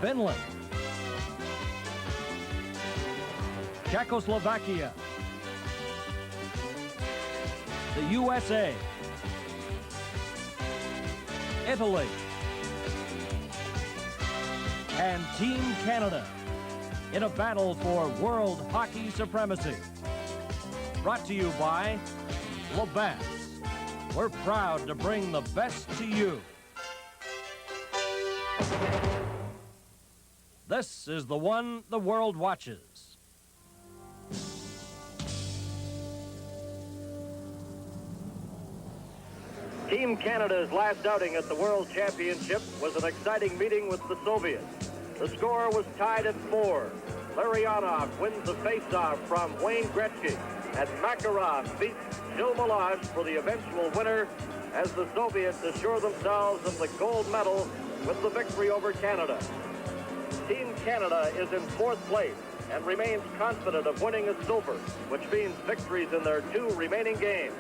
Finland, Czechoslovakia, the USA, Italy, and Team Canada in a battle for world hockey supremacy. Brought to you by LeBass. We're proud to bring the best to you. This is the one the world watches. Team Canada's last outing at the World Championship was an exciting meeting with the Soviets. The score was tied at 4. Larionov wins the face-off from Wayne Gretzky, and Makarov beats Gilles Melange for the eventual winner as the Soviets assure themselves of the gold medal with the victory over Canada. Team Canada is in 4th place and remains confident of winning a silver, which means victories in their 2 remaining games.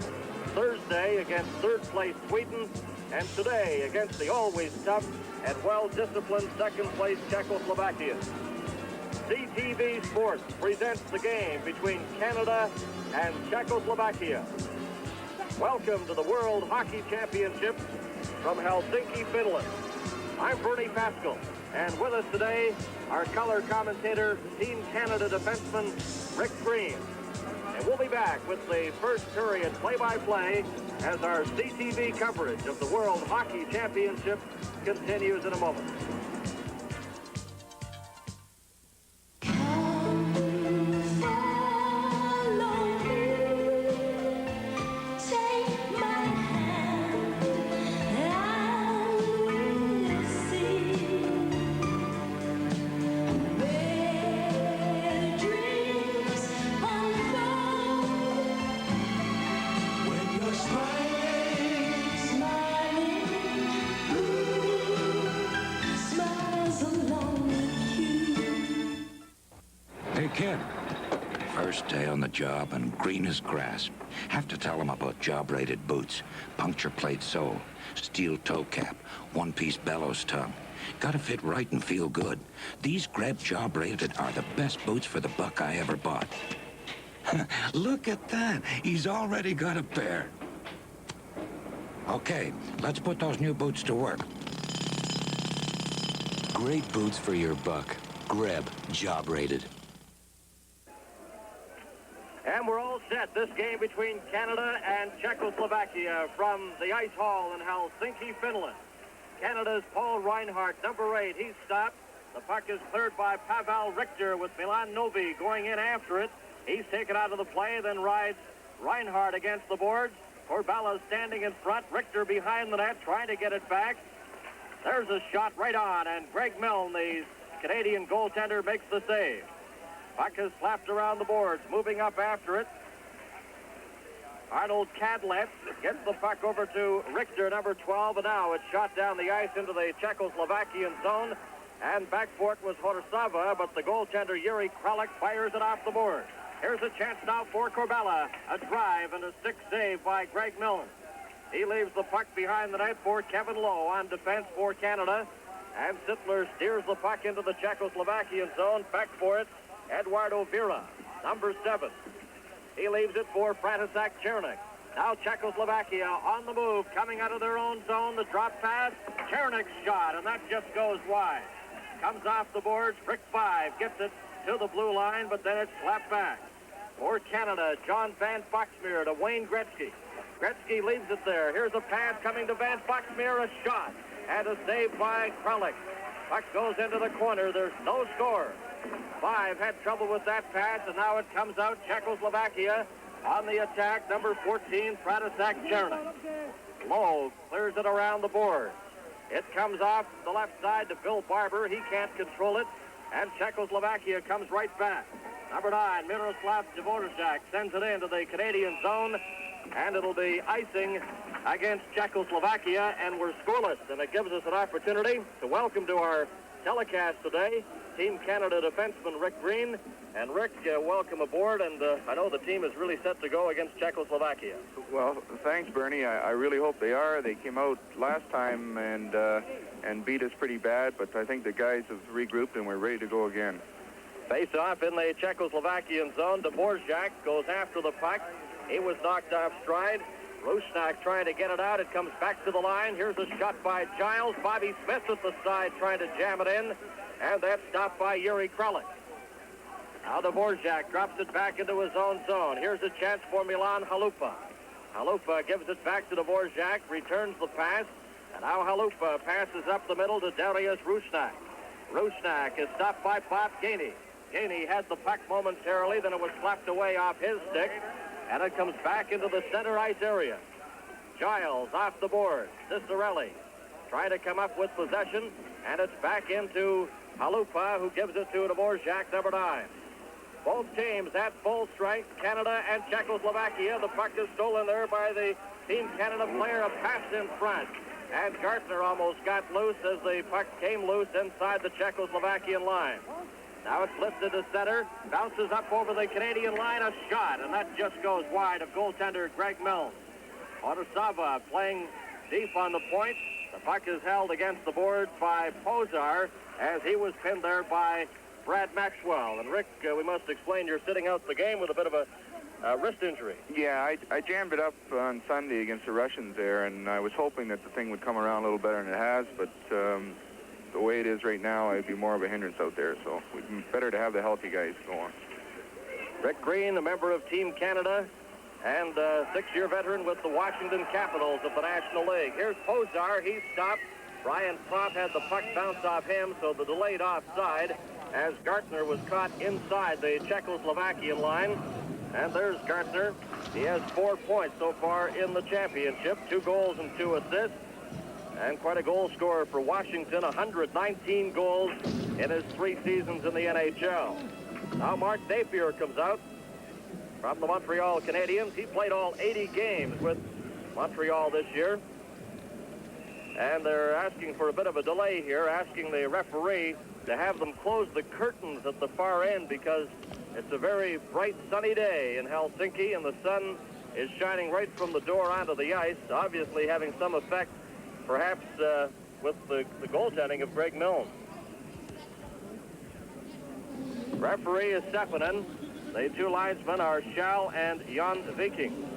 Thursday against 3rd place Sweden, and today against the always tough and well-disciplined 2nd place Czechoslovakia. CTV Sports presents the game between Canada and Czechoslovakia. Welcome to the World Hockey Championship from Helsinki, Finland. I'm Bernie Pascal, and with us today, our color commentator, Team Canada defenseman, Rick Green. And we'll be back with the first period play-by-play as our CTV coverage of the World Hockey Championship continues in a moment. Kid, first day on the job and green as grass. Have to tell him about job-rated boots, puncture plate sole, steel toe cap, one-piece bellows tongue. Gotta fit right and feel good. These Greb job-rated are the best boots for the buck I ever bought. Look at that. He's already got a pair. Okay, let's put those new boots to work. Great boots for your buck. Greb, job-rated. And we're all set. This game between Canada and Czechoslovakia from the ice hall in Helsinki, Finland. Canada's Paul Reinhardt, number 8. He's stopped. The puck is cleared by Pavel Richter with Milan Novi going in after it. He's taken out of the play, then rides Reinhardt against the boards. Corbella standing in front. Richter behind the net trying to get it back. There's a shot right on, and Greg Milne, the Canadian goaltender, makes the save. Puck is slapped around the boards, moving up after it. Arnold Kadlec gets the puck over to Richter, number 12, and now it's shot down the ice into the Czechoslovakian zone, and back for it was Horsava, but the goaltender Yuri Kralik fires it off the board. Here's a chance now for Corbella, a drive and a stick save by Greg Milne. He leaves the puck behind the net for Kevin Lowe on defense for Canada, and Sittler steers the puck into the Czechoslovakian zone. Back for it, Eduardo Vera, number 7. He leaves it for Fratisak Chernik. Now Czechoslovakia on the move, coming out of their own zone. The drop pass, Chernik's shot, and that just goes wide. Comes off the boards, Frick 5 gets it to the blue line, but then it's slapped back. For Canada, John Van Foxmeer to Wayne Gretzky. Gretzky leaves it there. Here's a pass coming to Van Foxmeer, a shot, and a save by Kralik. Puck goes into the corner. There's no score. 5 had trouble with that pass, and now it comes out Czechoslovakia on the attack. Number 14, Fratisak Chernik. Lowe clears it around the board. It comes off the left side to Bill Barber. He can't control it, and Czechoslovakia comes right back. Number 9, Miroslav Dvorak sends it into the Canadian zone, and it'll be icing against Czechoslovakia, and we're scoreless, and it gives us an opportunity to welcome to our telecast today Team Canada defenseman Rick Green. And Rick, welcome aboard, and I know the team is really set to go against Czechoslovakia. Well, thanks, Bernie. I really hope they are. They came out last time and beat us pretty bad, but I think the guys have regrouped and we're ready to go again. Face off in the Czechoslovakian zone. Dvorak goes after the puck. He was knocked off stride. Rusnak trying to get it out. It comes back to the line. Here's a shot by Giles. Bobby Smith at the side trying to jam it in, and that's stopped by Yuri Kralik. Now Dvorak drops it back into his own zone. Here's a chance for Milan Halupa. Halupa gives it back to Dvorak, returns the pass, and now Halupa passes up the middle to Darius Rusnak. Rusnak is stopped by Bob Gainey. Gainey had the puck momentarily, then it was slapped away off his stick, and it comes back into the center ice area. Giles off the board. Cicerelli trying to come up with possession, and it's back into Halupa, who gives it to Dvorak, number 9. Both teams at full strength, Canada and Czechoslovakia. The puck is stolen there by the Team Canada player, a pass in front. And Gartner almost got loose as the puck came loose inside the Czechoslovakian line. Now it's lifted to center, bounces up over the Canadian line, a shot, and that just goes wide of goaltender Greg Milnes. Otasava playing deep on the point. The puck is held against the boards by Pozar as he was pinned there by Brad Maxwell. And Rick, we must explain you're sitting out the game with a bit of a wrist injury. Yeah, I jammed it up on Sunday against the Russians there, and I was hoping that the thing would come around a little better than it has, but the way it is right now, I'd be more of a hindrance out there, so it'd be better to have the healthy guys going. Rick Green, a member of Team Canada and a 6-year veteran with the Washington Capitals of the National League. Here's Pozar. He's stopped. Brian Pop had the puck bounce off him, so the delayed offside as Gartner was caught inside the Czechoslovakian line. And there's Gartner. He has 4 points so far in the championship, 2 goals and 2 assists. And quite a goal scorer for Washington, 119 goals in his 3 seasons in the NHL. Now Mark Napier comes out from the Montreal Canadiens. He played all 80 games with Montreal this year. And they're asking for a bit of a delay here, asking the referee to have them close the curtains at the far end because it's a very bright sunny day in Helsinki and the sun is shining right from the door onto the ice, obviously having some effect perhaps with the goaltending of Greg Milnes. Referee is Sepinen. The 2 linesmen are Schall and Jan Viking.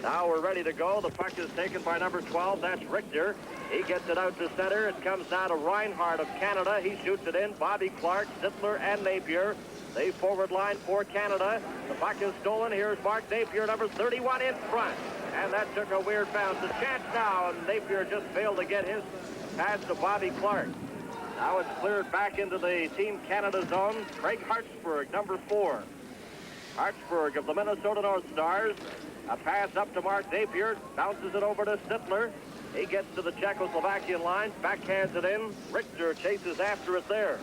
Now we're ready to go. The puck is taken by number 12. That's Richter. He gets it out to center. It comes now to Reinhardt of Canada. He shoots it in. Bobby Clark, Sittler, and Napier. The forward line for Canada. The puck is stolen. Here's Mark Napier, number 31, in front. And that took a weird bounce. A chance now, and Napier just failed to get his pass to Bobby Clark. Now it's cleared back into the Team Canada zone. Craig Hartsburg, number 4. Hartsburg of the Minnesota North Stars. A pass up to Mark Napier. Bounces it over to Sittler. He gets to the Czechoslovakian line. Backhands it in. Richter chases after it there.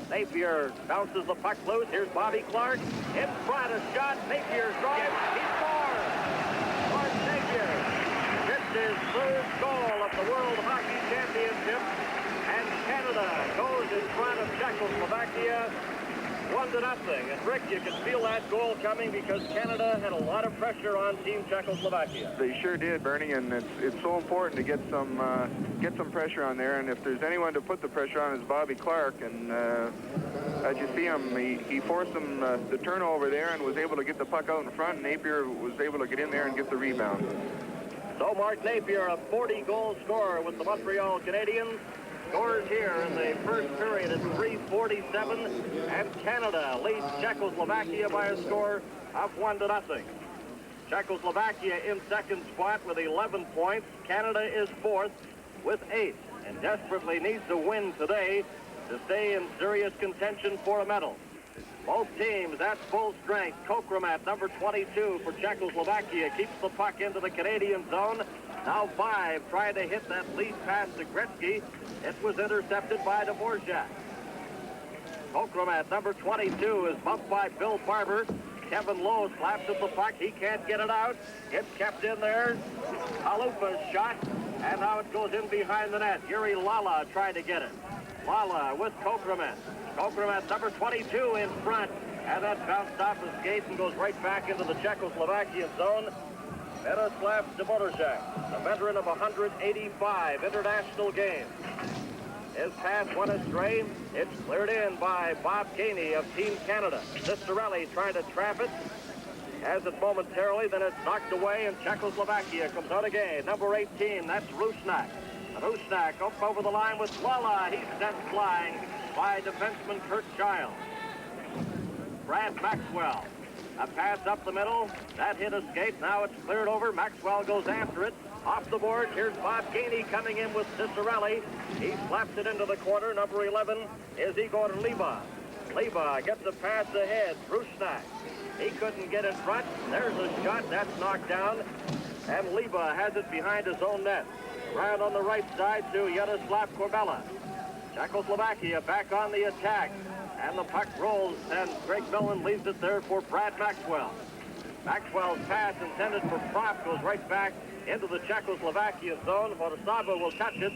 Napier bounces the puck loose. Here's Bobby Clark. In front, a shot. Napier drives. He scores! Mark Napier gets his 3rd goal of the World Hockey Championship. And Canada goes in front of Czechoslovakia 1-0. And Rick, you can feel that goal coming because Canada had a lot of pressure on Team Czechoslovakia. They sure did, Bernie, and it's so important to get some pressure on there. And if there's anyone to put the pressure on, is Bobby Clark. And as you see him, he forced them the turnover there and was able to get the puck out in front. And Napier was able to get in there and get the rebound. So Mark Napier, a 40-goal scorer with the Montreal Canadiens, scores here in the first period at 3:47, and Canada leads Czechoslovakia by a score of 1-0. Czechoslovakia in second spot with 11 points. Canada is 4th with 8 and desperately needs to win today to stay in serious contention for a medal. Both teams at full strength. Kokremat, number 22 for Czechoslovakia, keeps the puck into the Canadian zone. Now 5 trying to hit that lead pass to Gretzky. It was intercepted by Dvorak. Kokremat, number 22, is bumped by Bill Barber. Kevin Lowe slaps at the puck. He can't get it out. It's kept in there. Halupa's shot, and now it goes in behind the net. Yuri Lala tried to get it. Lala with Kokremet. Kokremet, number 22 in front. And that bounced off his skate and goes right back into the Czechoslovakian zone. Miroslav Dvorak, a veteran of 185 international games. His pass went astray. It's cleared in by Bob Gainey of Team Canada. Cisterelli trying to trap it. Has it momentarily, then it's knocked away, and Czechoslovakia comes out again. Number 18, that's Rusnak. And Rusnak up over the line with Lala. He's sent flying by defenseman Kurt Giles. Brad Maxwell. A pass up the middle. That hit a skate. Now it's cleared over. Maxwell goes after it. Off the board, here's Bob Gainey coming in with Cicerelli. He slaps it into the corner. Number 11 is Igor Liba. Liba gets a pass ahead. Rusnak. He couldn't get in front. There's a shot. That's knocked down. And Liba has it behind his own net. Around on the right side to Yaroslav Korbela. Czechoslovakia back on the attack. And the puck rolls, and Greg Millen leaves it there for Brad Maxwell. Maxwell's pass intended for Propp goes right back into the Czechoslovakia zone. Vorosava will touch it,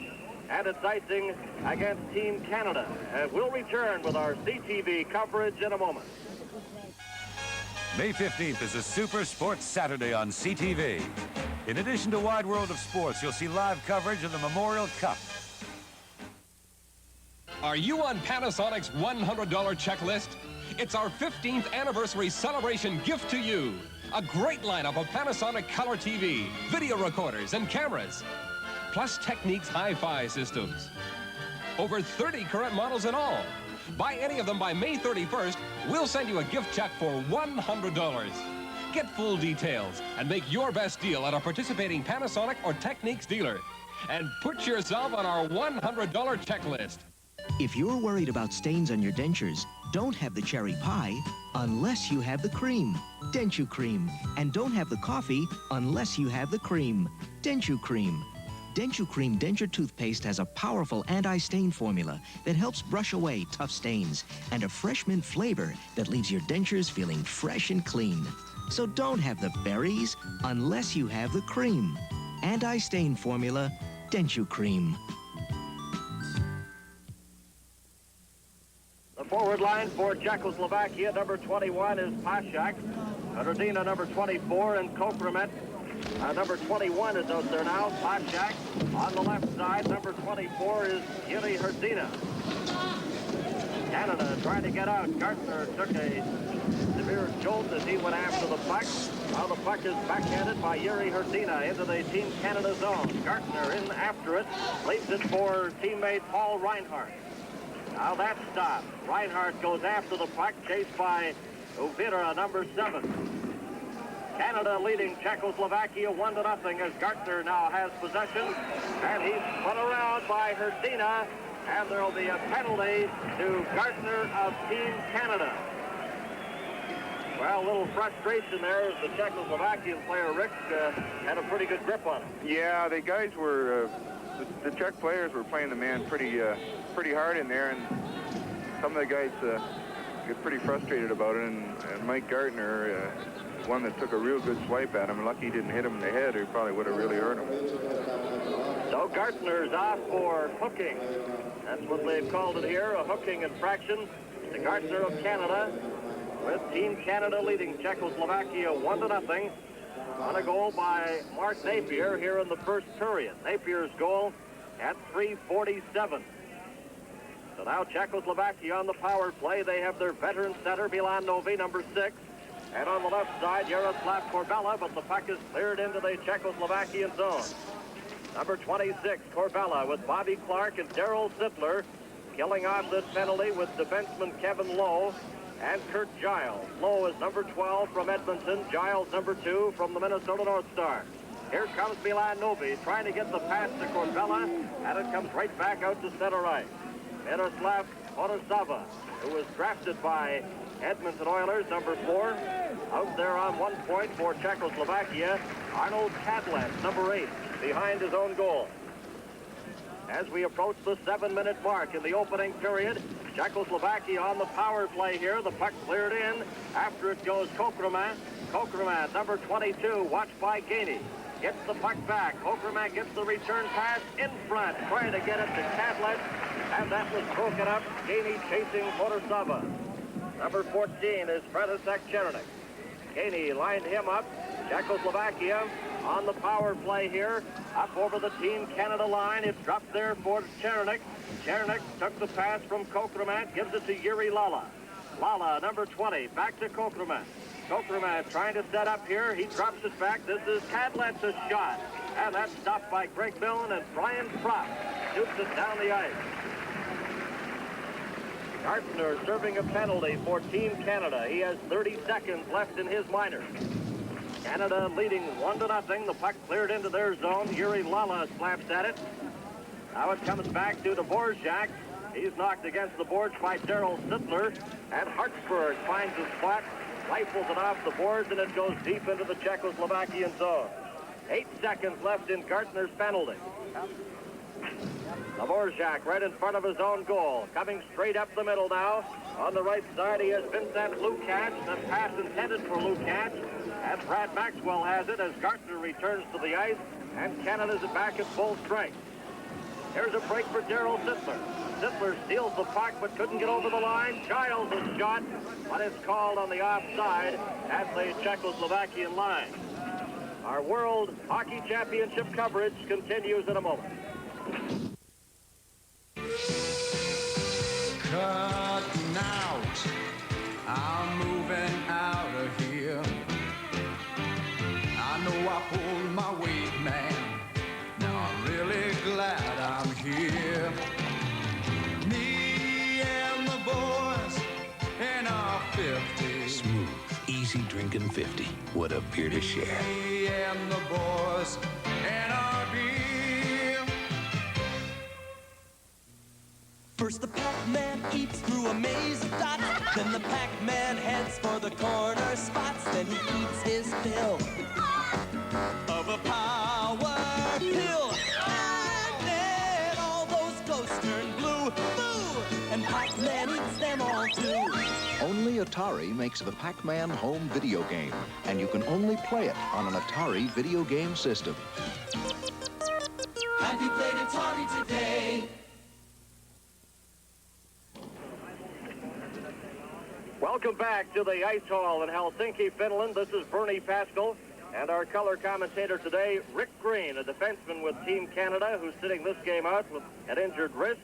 and it's icing against Team Canada. And we'll return with our CTV coverage in a moment. May 15th is a Super Sports Saturday on CTV. In addition to Wide World of Sports, you'll see live coverage of the Memorial Cup. Are you on Panasonic's $100 checklist? It's our 15th anniversary celebration gift to you. A great lineup of Panasonic color TV, video recorders, and cameras. Plus Technique's hi-fi systems. Over 30 current models in all. Buy any of them by May 31st, we'll send you a gift check for $100. Get full details and make your best deal at a participating Panasonic or Technique's dealer. And put yourself on our $100 checklist. If you're worried about stains on your dentures, don't have the cherry pie unless you have the cream. Denture Cream. And don't have the coffee unless you have the cream. Denture Cream. Denture Cream denture toothpaste has a powerful anti-stain formula that helps brush away tough stains and a fresh mint flavor that leaves your dentures feeling fresh and clean. So don't have the berries unless you have the cream. Anti-stain formula, Denture Cream. The forward line for Czechoslovakia, number 21 is Pashak. Hrdina, number 24, and Kokremet. Number 21 is out there now, Pashak. On the left side, number 24 is Yuri Hrdina. Canada trying to get out. Gartner took a severe jolt as he went after the puck. Now the puck is backhanded by Yuri Hrdina into the Team Canada zone. Gartner in after it, leaves it for teammate Paul Reinhardt. Now that stopped. Reinhardt goes after the puck, chased by Uvira, number 7. Canada leading Czechoslovakia 1-0 as Gartner now has possession. And he's spun around by Hrdina, and there will be a penalty to Gartner of Team Canada. Well, a little frustration there as the Czechoslovakian player, Rick, had a pretty good grip on him. Yeah, the guys were, the Czech players were playing the man pretty hard in there, and some of the guys get pretty frustrated about it, and Mike Gartner, one that took a real good swipe at him. Lucky he didn't hit him in the head, or he probably would have really hurt him. So Gartner's off for hooking. That's what they've called it here, a hooking infraction. The Gartner of Canada, with Team Canada leading Czechoslovakia 1-0 on a goal by Mark Napier here in the first period. Napier's goal at 3:47. So now Czechoslovakia on the power play. They have their veteran center, Milan Novi, number 6. And on the left side, Yaroslav Korbela, but the puck is cleared into the Czechoslovakian zone. Number 26, Korbela, with Bobby Clark and Daryl Sittler, killing off this penalty with defenseman Kevin Lowe and Kurt Giles. Lowe is number 12 from Edmonton, Giles number 2 from the Minnesota North Stars. Here comes Milan Novi, trying to get the pass to Korbela, and it comes right back out to center right. Miroslav Vorosava, who was drafted by Edmonton Oilers, number 4. Out there on 1 point for Czechoslovakia, Arnold Kadlec, number 8, behind his own goal. as we approach the 7-minute mark in the opening period. Czechoslovakia on the power play here. The puck cleared in. After it goes Kokrman. Kokrman, number 22, watched by Gainey. Gets the puck back. Kokrman gets the return pass in front, trying to get it to Kadlec, and that was broken up. Gainey chasing Horsava. Number 14 is František Černík. Gainey lined him up. Czechoslovakia on the power play here. Up over the Team Canada line. It's dropped there for Černík. Černík took the pass from Kokrman, gives it to Yuri Lala. Lala, number 20, back to Kokrman. Kokrman trying to set up here. He drops it back. This is Kadlec's shot. And that's stopped by Greg Millen, and Brian Propp shoots it down the ice. Gardner serving a penalty for Team Canada. He has 30 seconds left in his minors. Canada leading 1-0. The puck cleared into their zone. Yuri Lala slaps at it. Now it comes back to Dvorak. He's knocked against the boards by Daryl Sittler. And Hartsburg finds his spot, rifles it off the boards, and it goes deep into the Czechoslovakian zone. 8 seconds left in Gardner's penalty. Dvorak right in front of his own goal. Coming straight up the middle now. On the right side, he has Vincent Lukács. The pass intended for Lukács. And Brad Maxwell has it as Gardner returns to the ice. And Canada's back at full strength. Here's a break for Daryl Sittler. Sittler steals the puck but couldn't get over the line. Giles' shot, but it's called on the offside at the Czechoslovakian line. Our World Hockey Championship coverage continues in a moment. Cutting out, I'm moving out of here. I know I pulled my weight, man. Now I'm really glad I'm here. Me and the boys in our 50s. Smooth, easy drinking 50. What a beer to share. Me and the boys in our beer. First the Pac-Man eats through a maze of dots. Then the Pac-Man heads for the corner spots. Then he eats his fill of a power pill. And then all those ghosts turn blue. Boo! And Pac-Man eats them all too. Only Atari makes the Pac-Man home video game, and you can only play it on an Atari video game system. Have you played Atari today? Welcome back to the Ice Hall in Helsinki, Finland. This is Bernie Pascal, and our color commentator today, Rick Green, a defenseman with Team Canada, who's sitting this game out with an injured wrist.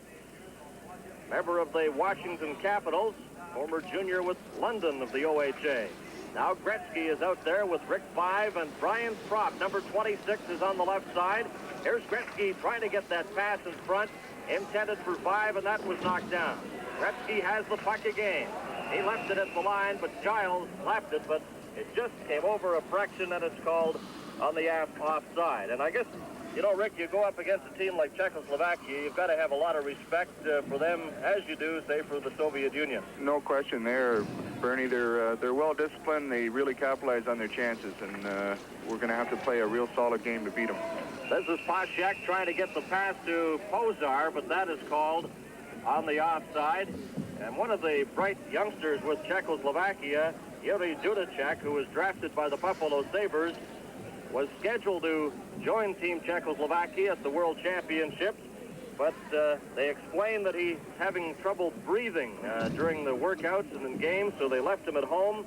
Member of the Washington Capitals, former junior with London of the OHA. Now Gretzky is out there with Rick 5, and Brian Propp, number 26, is on the left side. Here's Gretzky trying to get that pass in front, intended for 5, and that was knocked down. Gretzky has the puck again. He left it at the line, but Giles slapped it, but it just came over a fraction, and it's called on the offside. And I guess, you know, Rick, you go up against a team like Czechoslovakia, you've got to have a lot of respect for them, as you do, say, for the Soviet Union. No question there, Bernie. They're well disciplined. They really capitalize on their chances, and we're going to have to play a real solid game to beat them. This is Poshak trying to get the pass to Pozar, but that is called on the offside. And one of the bright youngsters with Czechoslovakia, Yuri Dudacek, who was drafted by the Buffalo Sabres, was scheduled to join Team Czechoslovakia at the World Championships, but they explained that he's having trouble breathing during the workouts and in games, so they left him at home.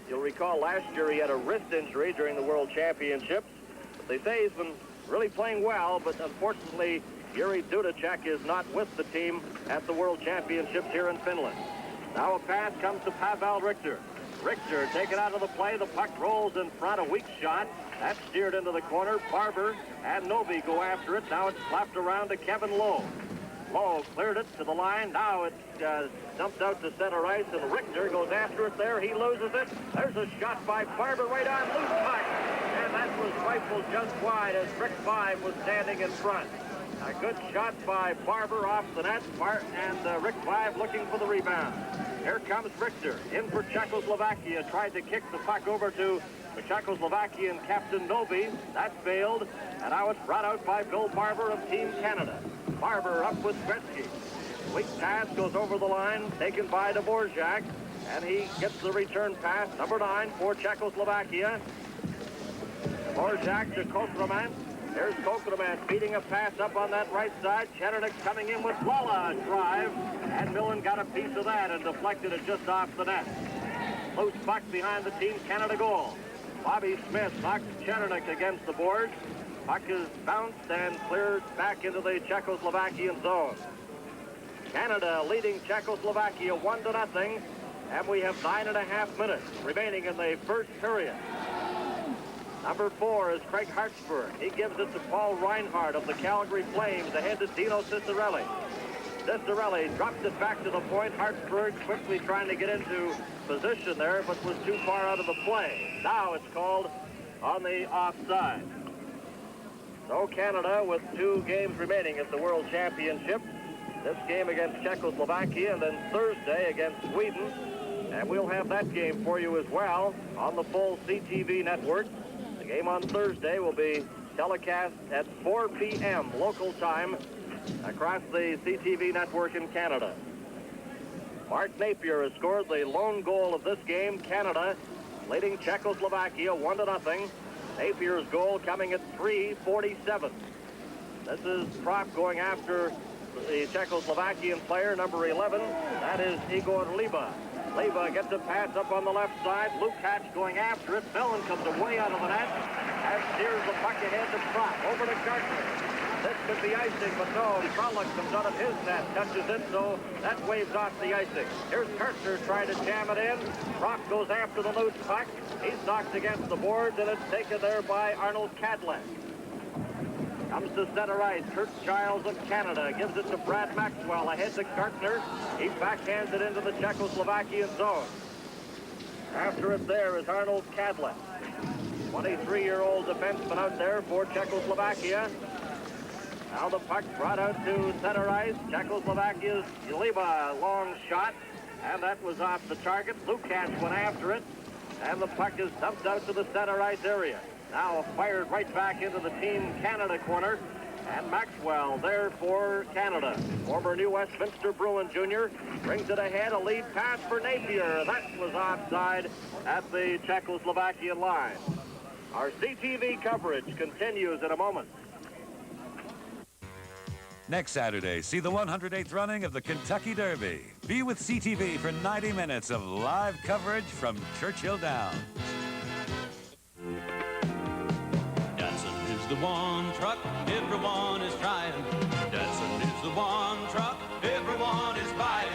You'll recall last year he had a wrist injury during the World Championships, but they say he's been really playing well, but unfortunately Yuri Dudacek is not with the team at the World Championships here in Finland. Now a pass comes to Pavel Richter. Richter taken out of the play. The puck rolls in front. A weak shot. That's steered into the corner. Barber and Novi go after it. Now it's slapped around to Kevin Lowe. Lowe cleared it to the line. Now it's dumped out to center ice, and Richter goes after it there. He loses it. There's a shot by Barber right on loose puck. And that was rifled just wide as Rick 5 was standing in front. A good shot by Barber off the net, and Rick 5 looking for the rebound. Here comes Richter, in for Czechoslovakia, tried to kick the puck over to the Czechoslovakian captain Novi. That failed, and now it's brought out by Bill Barber of Team Canada. Barber up with Gretzky. Weak pass goes over the line, taken by Dvorak, and he gets the return pass. Number 9 for Czechoslovakia. Dvorak to Kokraman. There's Kokraman feeding a pass up on that right side. Chenernik's coming in with Walla drive, and Millen got a piece of that and deflected it just off the net. Loose puck behind the Team Canada goal. Bobby Smith knocks Chenernik against the boards. Puck is bounced and cleared back into the Czechoslovakian zone. Canada leading Czechoslovakia 1-0, and we have 9.5 minutes remaining in the first period. Number 4 is Craig Hartsburg. He gives it to Paul Reinhardt of the Calgary Flames ahead to Dino Ciccarelli. Ciccarelli drops it back to the point. Hartsburg quickly trying to get into position there, but was too far out of the play. Now it's called on the offside. So Canada with 2 games remaining at the World Championship. This game against Czechoslovakia and then Thursday against Sweden. And we'll have that game for you as well on the full CTV network. The game on Thursday will be telecast at 4 p.m. local time across the CTV network in Canada. Mark Napier has scored the lone goal of this game. Canada leading Czechoslovakia 1-0. Napier's goal coming at 3:47. This is Prop going after the Czechoslovakian player, number 11. That is Igor Liba. Liba gets a pass up on the left side. Lukács going after it. Millen comes away out of the net and steers the puck ahead to Prop. Over to Gartner. This could be icing, but no. Kralik comes out of his net, touches it, so that waves off the icing. Here's Kartner trying to jam it in. Prop goes after the loose puck. He's knocked against the boards, and it's taken there by Arnold Cadlett. Comes to center ice. Kurt Giles of Canada gives it to Brad Maxwell ahead to Gartner. He backhands it into the Czechoslovakian zone. After it there is Arnold Cadlett. 23-year-old defenseman out there for Czechoslovakia. Now the puck brought out to center ice. Czechoslovakia's Liba, long shot, and that was off the target. Lukács went after it, and the puck is dumped out to the center ice area. Now fired right back into the Team Canada corner, and Maxwell there for Canada. Former New Westminster Bruin Jr. brings it ahead, a lead pass for Napier. That was offside at the Czechoslovakian line. Our CTV coverage continues in a moment. Next Saturday, see the 108th running of the Kentucky Derby. Be with CTV for 90 minutes of live coverage from Churchill Downs. Datsun is the one truck everyone is trying. Datsun is the one truck everyone is buying.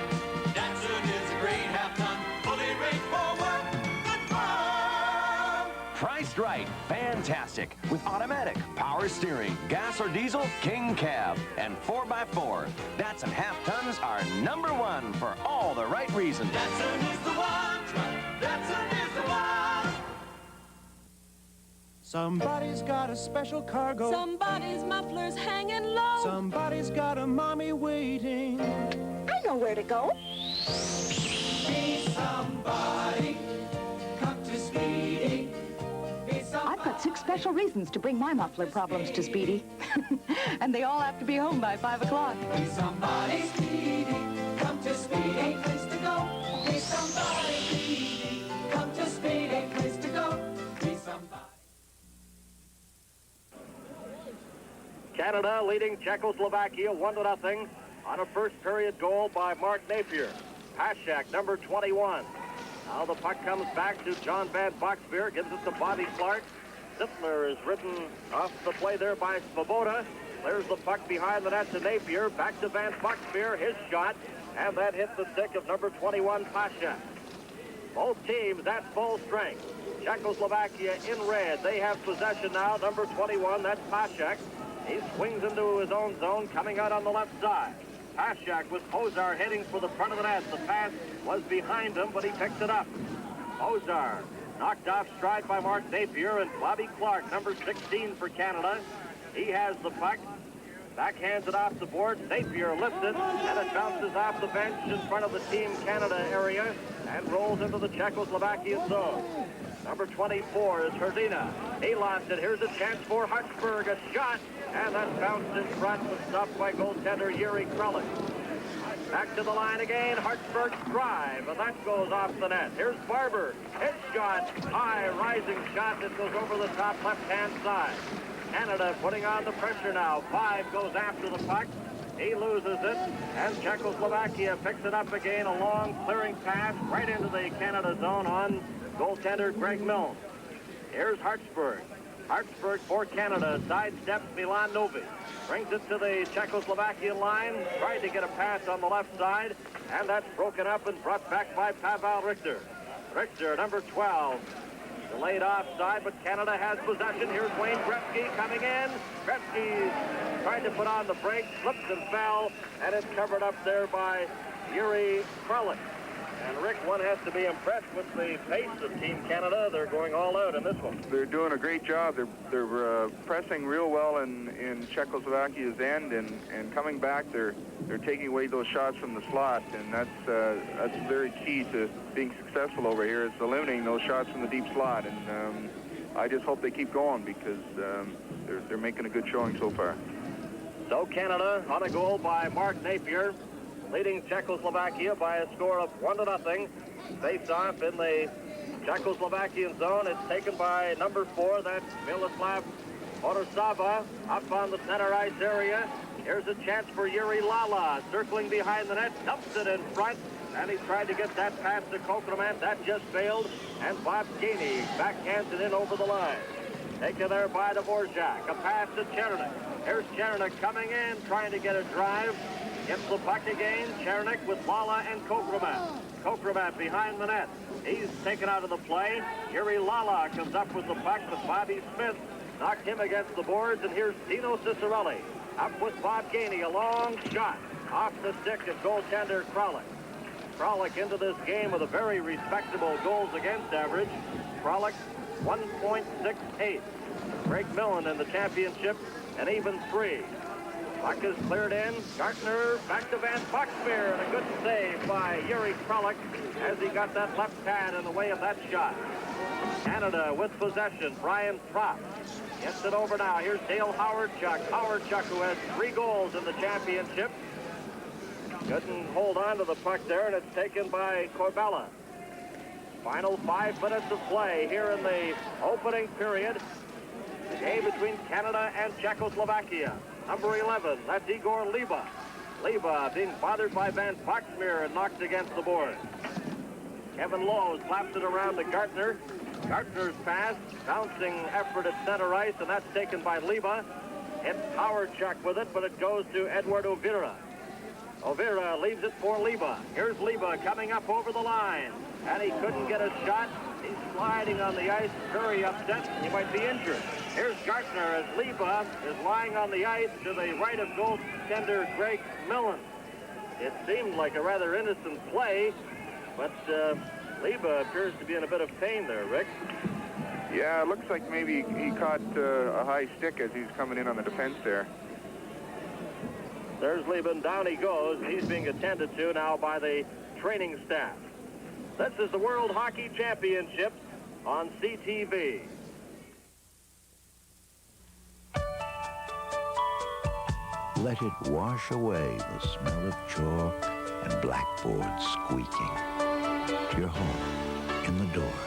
Datsun is a great half-ton, fully rate forward, good fun. Priced right, fantastic. With automatic, power steering, gas or diesel, king cab, and 4x4. Datsun half-tons are #1 for all the right reasons. Datsun is the one truck. Datsun is the one. Somebody's got a special cargo. Somebody's muffler's hanging low. Somebody's got a mommy waiting. I know where to go. Be somebody, come to Speedy. I've got 6 special reasons to bring my muffler problems to Speedy. And they all have to be home by 5 o'clock. Be somebody, Speedy, come to Speedy, place to go. Be somebody, Speedy, come to Speedy, place to go. Be somebody. Canada leading Czechoslovakia 1-0 on a first period goal by Mark Napier. Paschak, number 21. Now the puck comes back to John Van Boxbeer, gives it to Bobby Clark. Sittler is ridden off the play there by Svoboda. Clears the puck behind the net to Napier. Back to Van Boxbeer, his shot, and that hit the stick of number 21, Paschak. Both teams at full strength. Czechoslovakia in red. They have possession now. Number 21, that's Paschak. He swings into his own zone, coming out on the left side. Paschak with Ozar heading for the front of the net. The pass was behind him, but he picks it up. Ozar knocked off stride by Mark Napier, and Bobby Clark, number 16 for Canada. He has the puck. backhands it off the board. Napier lifts it, and it bounces off the bench in front of the Team Canada area and rolls into the Czechoslovakian zone. Number 24 is Hrdina. He lost it. Here's a chance for Hartsburg. A shot, and that's bounced in front, but stopped by goaltender Yuri Kralik. Back to the line again. Hartsburg's drive, and that goes off the net. Here's Barber. His shot, high rising shot that goes over the top left-hand side. Canada putting on the pressure now. 5 goes after the puck. He loses it, and Czechoslovakia picks it up again. A long clearing pass right into the Canada zone on goaltender Greg Milne. Here's Hartsburg. Hartsburg for Canada sidesteps Milan Novi. Brings it to the Czechoslovakian line. Tried to get a pass on the left side, and that's broken up and brought back by Pavel Richter. Richter, number 12. Delayed offside, but Canada has possession. Here's Wayne Gretzky coming in. Gretzky tried to put on the brake, slipped and fell, and it's covered up there by Yuri Kralik. And Rick, one has to be impressed with the pace of Team Canada. They're going all out in this one. They're doing a great job. They're pressing real well in Czechoslovakia's end, and coming back, they're taking away those shots from the slot, and that's very key to being successful over here. Is eliminating those shots from the deep slot, and I just hope they keep going because they're making a good showing so far. So Canada on a goal by Mark Napier, leading Czechoslovakia by a score of 1-0. Face off in the Czechoslovakian zone. It's taken by number 4. That's Miloslav Orosava up on the center ice area. Here's a chance for Yuri Lala circling behind the net, dumps it in front, and he tried to get that pass to Kokromant. That just failed, and Bob Gainey backhands it in over the line. Taken there by Dvorak. A pass to Chernik. Here's Chernik coming in, trying to get a drive. Gets the puck again. Chernik with Lala and Kokromant. Kokromant behind the net. He's taken out of the play. Yuri Lala comes up with the puck, but Bobby Smith knocked him against the boards. And here's Dino Cicerelli up with Bob Gainey. A long shot off the stick of goaltender Kralik. Kralik into this game with a very respectable goals against average. Kralik 1.68. Greg Millen in the championship, an even 3. Puck is cleared in. Gartner back to Van Boxmeer, and a good save by Yuri Kralik as he got that left pad in the way of that shot. Canada with possession. Brian Propp gets it over now. Here's Dale Howardchuk. Howardchuk, who has 3 goals in the championship. Couldn't hold on to the puck there, and it's taken by Corbella. Final 5 minutes of play here in the opening period. The game between Canada and Czechoslovakia. Number 11, that's Igor Liba. Liba being bothered by Van Boxmeer and knocked against the board. Kevin Lowe slaps it around to Gartner. Gartner's pass, bouncing effort at center ice, and that's taken by Liba. Hits Howardchuk with it, but it goes to Edward Ovira. Ovira leaves it for Liba. Here's Liba coming up over the line, and he couldn't get a shot. He's sliding on the ice, very upset. He might be injured. Here's Gartner as Liba is lying on the ice to the right of goaltender Greg Millen. It seemed like a rather innocent play, but Liba appears to be in a bit of pain there, Rick. Yeah, it looks like maybe he caught a high stick as he's coming in on the defense there. There's Liban. Down he goes. He's being attended to now by the training staff. This is the World Hockey Championship on CTV. Let it wash away the smell of chalk and blackboards squeaking. You're home, in the door,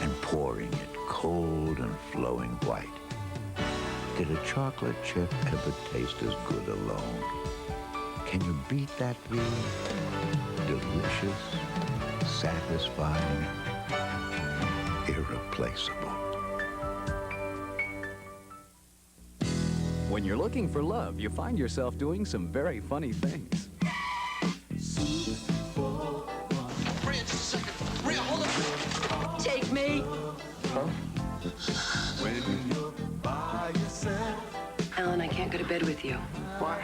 and pouring it cold and flowing white. Did a chocolate chip ever taste as good alone? Can you beat that feeling? Delicious, satisfying, irreplaceable. When you're looking for love, you find yourself doing some very funny things. Take me. Huh? When you're by yourself. Alan, I can't go to bed with you. Why?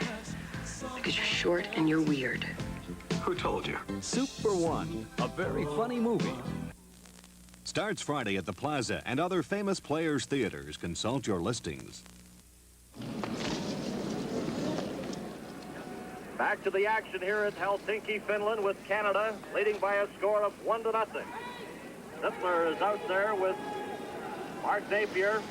Because you're short and you're weird. Who told you? Super One, a very funny movie. Starts Friday at the Plaza and other famous players' theaters. Consult your listings. Back to the action here at Helsinki, Finland, with Canada leading by a score of 1-0. Zippler is out there with Mark Napier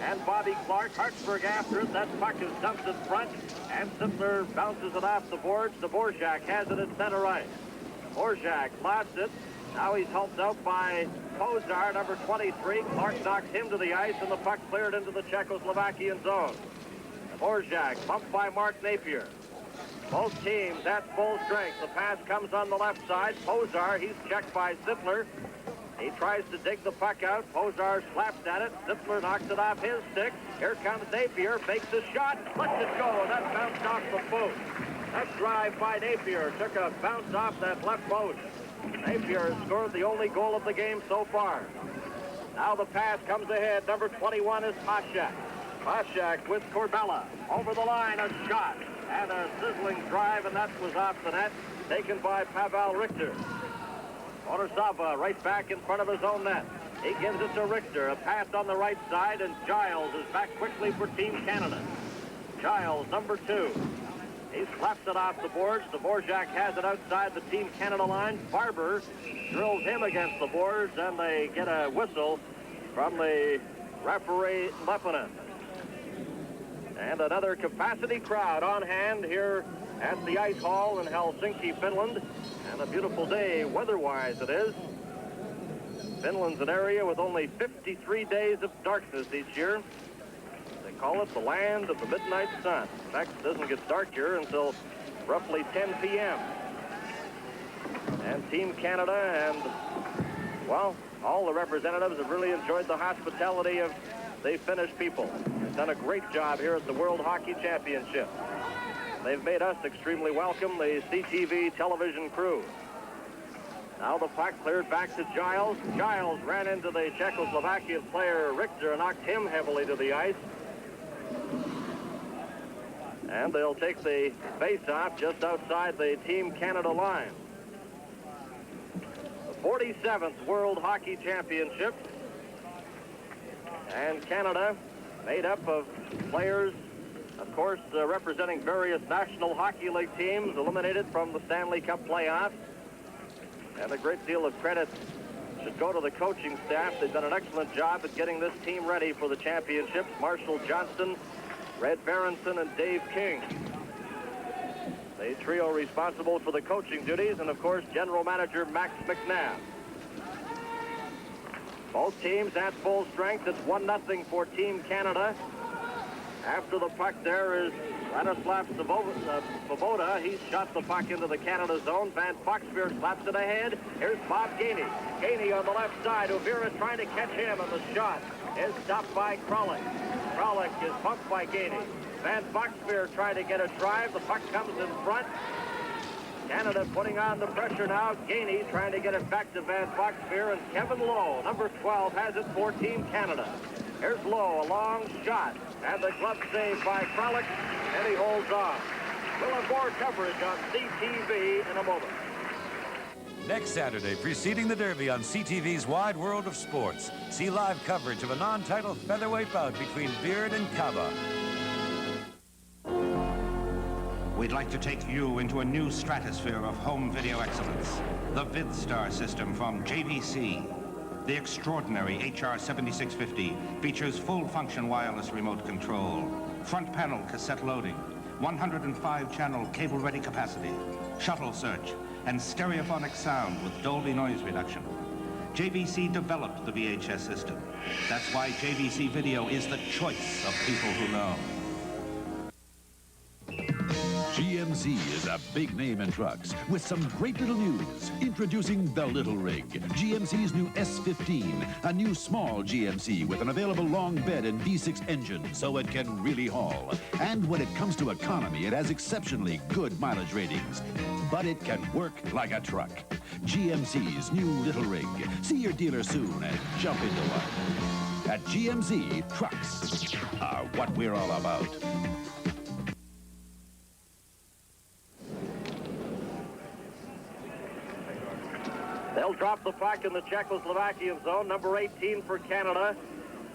and Bobby Clark. Hartsburg after it. That puck is dumped in front, and Zippler bounces it off the boards. Dvorak has it at center ice. Dvorak lost it. Now he's helped out by Pozar, number 23. Clark knocks him to the ice, and the puck cleared into the Czechoslovakian zone. Dvorak bumped by Mark Napier. Both teams at full strength. The pass comes on the left side. Pozar, he's checked by Zippler. He tries to dig the puck out. Pozar slaps at it. Zippler knocks it off his stick. Here comes Napier, makes a shot, lets it go, and that bounced off the boot. That drive by Napier took a bounce off that left boot. Napier has scored the only goal of the game so far. Now the pass comes ahead. Number 21 is Pashak. Pashak with Corbella. Over the line, a shot. And a sizzling drive, and that was off the net, taken by Pavel Richter. Orsava right back in front of his own net. He gives it to Richter. A pass on the right side, and Giles is back quickly for Team Canada. Giles, number 2. He slaps it off the boards. Dvorak has it outside the Team Canada line. Barber drills him against the boards, and they get a whistle from the referee, Lepinen. And another capacity crowd on hand here at the Ice Hall in Helsinki, Finland. And a beautiful day, weather-wise, it is. Finland's an area with only 53 days of darkness each year. They call it the land of the midnight sun. In fact, it doesn't get dark here until roughly 10 p.m. And Team Canada and, well, all the representatives have really enjoyed the hospitality of the Finnish people. They've done a great job here at the World Hockey Championship. They've made us extremely welcome, the CTV television crew. Now the puck cleared back to Giles. Giles ran into the Czechoslovakian player Richter and knocked him heavily to the ice. And they'll take the face-off just outside the Team Canada line. The 47th World Hockey Championship. And Canada, made up of players, of course, representing various National Hockey League teams, eliminated from the Stanley Cup playoffs. And a great deal of credit should go to the coaching staff. They've done an excellent job at getting this team ready for the championships. Marshall Johnston, Red Berenson, and Dave King. The trio responsible for the coaching duties, and of course, General Manager Max McNabb. Both teams at full strength. It's 1-0 for Team Canada. After the puck there is Ladislav Svoboda. He's shot the puck into the Canada zone. Van Foxbeer slaps it ahead. Here's Bob Gainey. Gainey on the left side. Uvira trying to catch him, and the shot is stopped by Kralik. Kralik is bumped by Gainey. Van Foxbeer trying to get a drive. The puck comes in front. Canada putting on the pressure now. Gainey trying to get it back to Van Foxbeer, and Kevin Lowe, number 12, has it for Team Canada. Here's Lowe, a long shot, and the glove saved by Kralik, and he holds on. We'll have more coverage on CTV in a moment. Next Saturday, preceding the Derby on CTV's Wide World of Sports, see live coverage of a non-title featherweight bout between Beard and Kaba. We'd like to take you into a new stratosphere of home video excellence. The VidStar system from JVC. The extraordinary HR7650 features full-function wireless remote control, front panel cassette loading, 105-channel cable-ready capacity, shuttle search, and stereophonic sound with Dolby noise reduction. JVC developed the VHS system. That's why JVC Video is the choice of people who know. GMZ is a big name in trucks with some great little news. Introducing the Little Rig, GMC's new S15, a new small GMC with an available long bed and V6 engine so it can really haul. And when it comes to economy, it has exceptionally good mileage ratings. But it can work like a truck. GMC's new Little Rig. See your dealer soon and jump into one. At GMZ, trucks are what we're all about. They'll drop the puck in the Czechoslovakian zone. Number 18 for Canada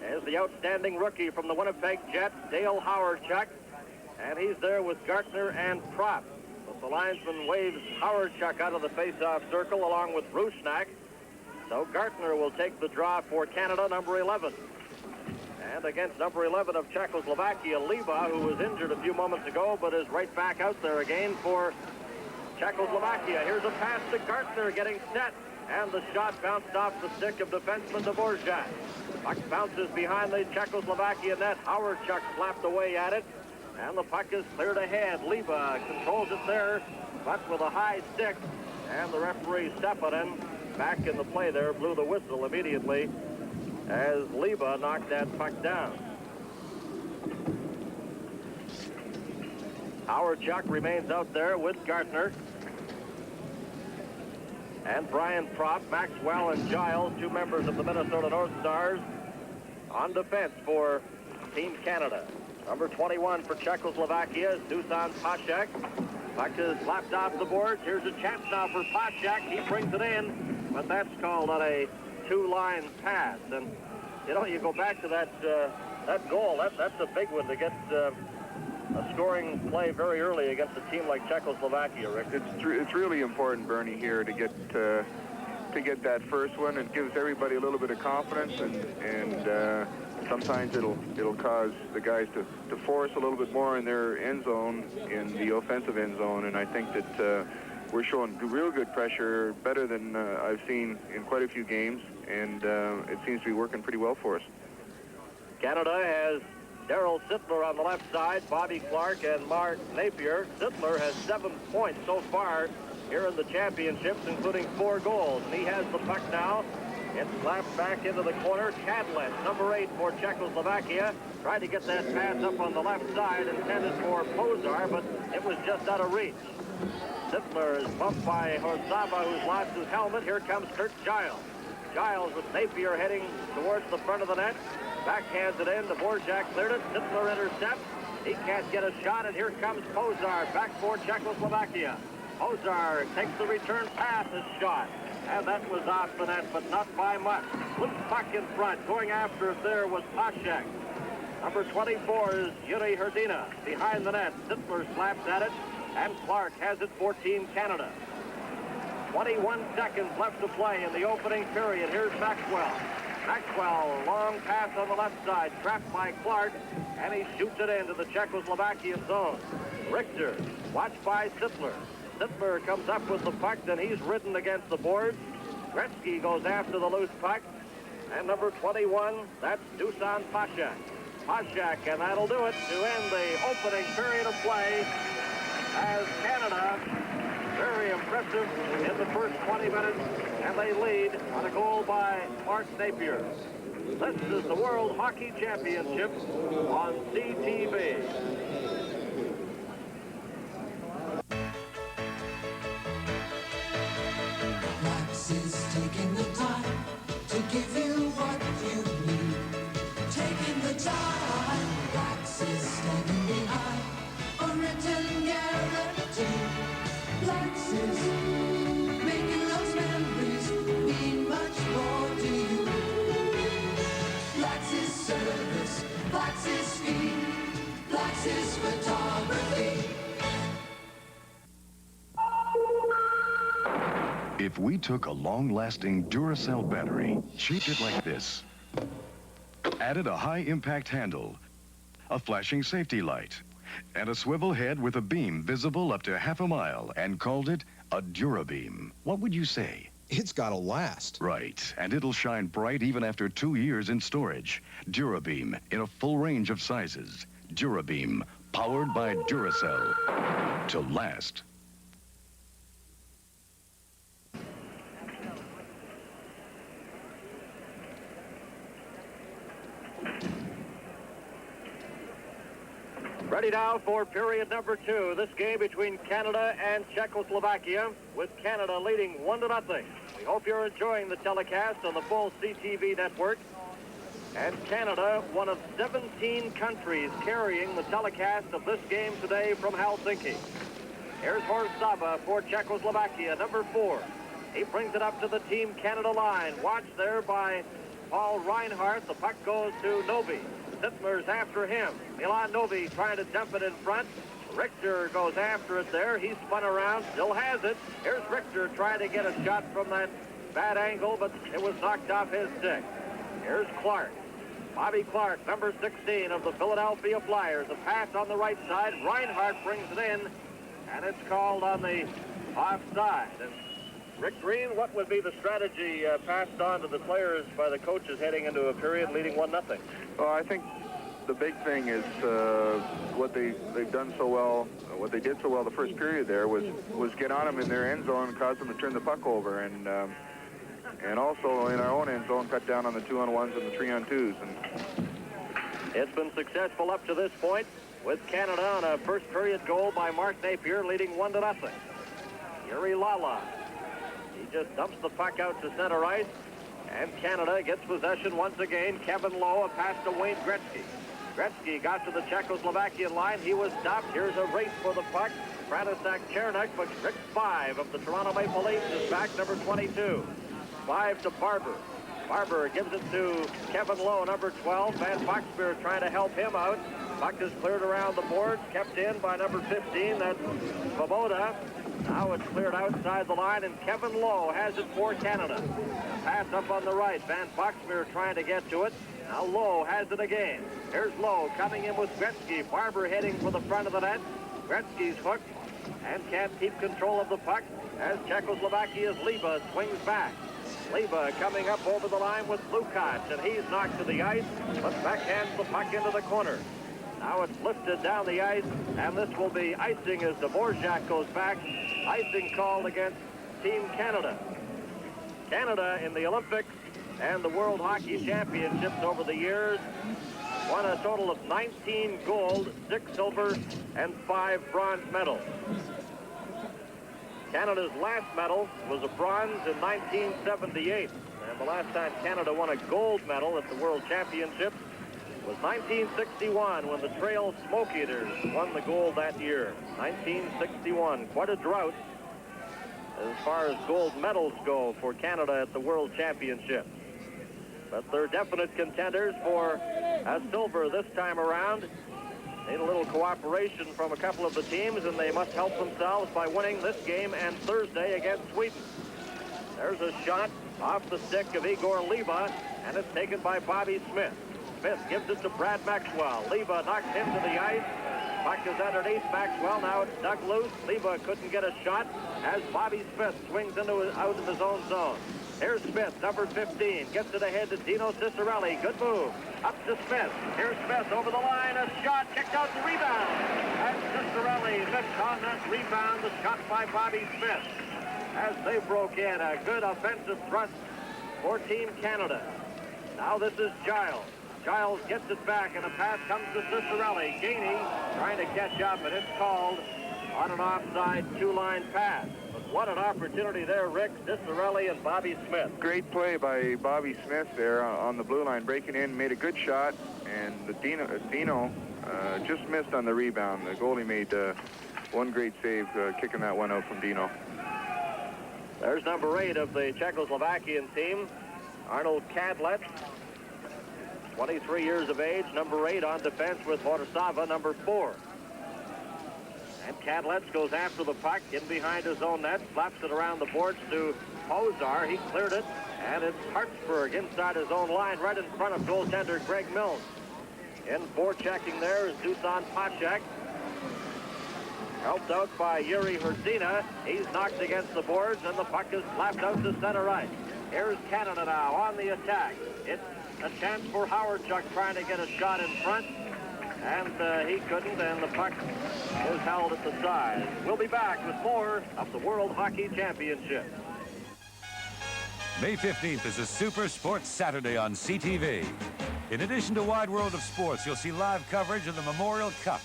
is the outstanding rookie from the Winnipeg Jets, Dale Howardchuk. And he's there with Gartner and Propp. The The linesman waves Howardchuk out of the face-off circle along with Rusnak. So Gartner will take the draw for Canada, number 11. And against number 11 of Czechoslovakia, Liba, who was injured a few moments ago, but is right back out there again for Czechoslovakia. Here's a pass to Gartner, getting set. And the shot bounced off the stick of defenseman Dvorak. Puck bounces behind the Czechoslovakia net. Howardchuk slapped away at it. And the puck is cleared ahead. Liba controls it there, but with a high stick. And the referee Stepanen, back in the play there, blew the whistle immediately as Liba knocked that puck down. Howardchuk remains out there with Gartner. And Brian Propp, Maxwell, and Giles, two members of the Minnesota North Stars, on defense for Team Canada. Number 21 for Czechoslovakia is Dusan Pashek. Puck is slapped off the boards. Here's a chance now for Pashek. He brings it in, but that's called on a two-line pass. And, you know, you go back to that goal. That's a big one to get a scoring play very early against a team like Czechoslovakia, Rick. It's really important, Bernie, here to get that first one. It gives everybody a little bit of confidence, and sometimes it'll cause the guys to force a little bit more in their end zone, in the offensive end zone. And I think that we're showing real good pressure, better than I've seen in quite a few games, and it seems to be working pretty well for us. Canada has Darryl Sittler on the left side, Bobby Clark, and Mark Napier. Sittler has 7 points so far here in the championships, including 4 goals. And he has the puck now. It's slapped back into the corner. Cadlet, number 8 for Czechoslovakia, tried to get that pass up on the left side, intended for Pozar, but it was just out of reach. Sittler is bumped by Horzava, who's lost his helmet. Here comes Kurt Giles. Giles with Napier heading towards the front of the net. Backhands it in. Dvorak cleared it. Sittler intercepts. He can't get a shot, and here comes Pozar back for Czechoslovakia. Pozar takes the return pass, his shot. And that was off the net, but not by much. Loose puck in front. Going after it there was Pashek. Number 24 is Yuri Hrdina. Behind the net, Sittler slaps at it, and Clark has it for Team Canada. 21 seconds left to play in the opening period. Here's Maxwell. Maxwell, long pass on the left side, trapped by Clark, and he shoots it into the Czechoslovakian zone. Richter, watched by Sittler. Sittler comes up with the puck, and he's ridden against the boards. Gretzky goes after the loose puck. And number 21, that's Dusan Pashek. Pashek, and that'll do it to end the opening period of play as Canada, very impressive in the first 20 minutes, and they lead on a goal by Mark Napier. This is the World Hockey Championship on CTV. Max is taking the time to give you what you need. Taking the time, Max is standing behind a written guarantee. Max is making those memories mean much more to you. Max's service, Max's speed, Max's photography. If we took a long-lasting Duracell battery, shaped it like this, added a high-impact handle, a flashing safety light, and a swivel head with a beam visible up to half a mile, and called it a DuraBeam, what would you say? It's gotta last. Right, and it'll shine bright even after 2 years in storage. DuraBeam, in a full range of sizes. DuraBeam, powered by Duracell. To last. Ready now for period number 2. This game between Canada and Czechoslovakia, with Canada leading 1-0. We hope you're enjoying the telecast on the full CTV network. And Canada, one of 17 countries carrying the telecast of this game today from Helsinki. Here's Horzava for Czechoslovakia, number 4. He brings it up to the Team Canada line. Watched there by Paul Reinhardt. The puck goes to Novi. Sittler's after him. Milan Novi trying to dump it in front. Richter goes after it there. He spun around, still has it. Here's Richter trying to get a shot from that bad angle, but it was knocked off his stick. Here's Clark. Bobby Clark, number 16 of the Philadelphia Flyers. A pass on the right side. Reinhardt brings it in, and it's called on the offside. And Rick Green, what would be the strategy passed on to the players by the coaches heading into a period leading 1-0? Well, I think the big thing is what they've done so well, what they did so well the first period there was get on them in their end zone and cause them to turn the puck over, and also in our own end zone cut down on the 2-on-1s and the 3-on-2s. And it's been successful up to this point, with Canada on a first period goal by Mark Napier leading 1-0. Yuri Lala, he just dumps the puck out to center ice, and Canada gets possession once again. Kevin Lowe, a pass to Wayne Gretzky. Gretzky got to the Czechoslovakian line. He was stopped. Here's a race for the puck. Branislav Chernak, but Rick 5 of the Toronto Maple Leafs is back, number 22. 5 to Barber. Barber gives it to Kevin Lowe, number 12. Van Boxmeer trying to help him out. Puck is cleared around the boards, kept in by number 15. That's Svoboda. Now it's cleared outside the line, and Kevin Lowe has it for Canada. Pass up on the right. Van Boxmeer trying to get to it. Now Lowe has it again. Here's Lowe coming in with Gretzky. Barber heading for the front of the net. Gretzky's hooked and can't keep control of the puck as Czechoslovakia's Liba swings back. Liba coming up over the line with Lukács, and he's knocked to the ice, but backhands the puck into the corner. Now it's lifted down the ice, and this will be icing as Dvorak goes back. Icing called against Team Canada. Canada in the Olympics and the World Hockey Championships over the years won a total of 19 gold, 6 silver, and 5 bronze medals. Canada's last medal was a bronze in 1978, and the last time Canada won a gold medal at the World Championships was 1961 when the Trail Smoke Eaters won the gold that year. 1961, quite a drought as far as gold medals go for Canada at the World Championships. But they're definite contenders for a silver this time around. Need a little cooperation from a couple of the teams, and they must help themselves by winning this game and Thursday against Sweden. There's a shot off the stick of Igor Liba, and it's taken by Bobby Smith. Smith gives it to Brad Maxwell. Liba knocks him to the ice. Puck is underneath Maxwell. Now it's dug loose. Liba couldn't get a shot as Bobby Smith swings out of his own zone. Here's Smith, number 15. Gets it ahead to Dino Ciccarelli. Good move. Up to Smith. Here's Smith over the line. A shot kicked out the rebound. And Ciccarelli missed on that rebound. The shot by Bobby Smith. As they broke in, a good offensive thrust for Team Canada. Now this is Giles. Giles gets it back, and a pass comes to Ciccarelli. Gainey trying to catch up, and it's called on an offside two-line pass. But what an opportunity there, Rick, Ciccarelli and Bobby Smith. Great play by Bobby Smith there on the blue line, breaking in, made a good shot, and Dino just missed on the rebound. The goalie made one great save, kicking that one out from Dino. There's number 8 of the Czechoslovakian team, Arnold Kadlec. 23 years of age, number 8 on defense with Horsava, number 4. And Kadlec goes after the puck, in behind his own net, slaps it around the boards to Hozar. He cleared it, and it's Hartsburg inside his own line, right in front of goaltender Greg Milnes. In forechecking there is Dusan Pacek. Helped out by Yuri Hrzina. He's knocked against the boards, and the puck is slapped out to center ice. Here's Canada now on the attack. It's a chance for Howardchuk trying to get a shot in front, and he couldn't, and the puck is held at the side. We'll be back with more of the World Hockey Championship. May 15th is a Super Sports Saturday on CTV. In addition to Wide World of Sports, you'll see live coverage of the Memorial Cup.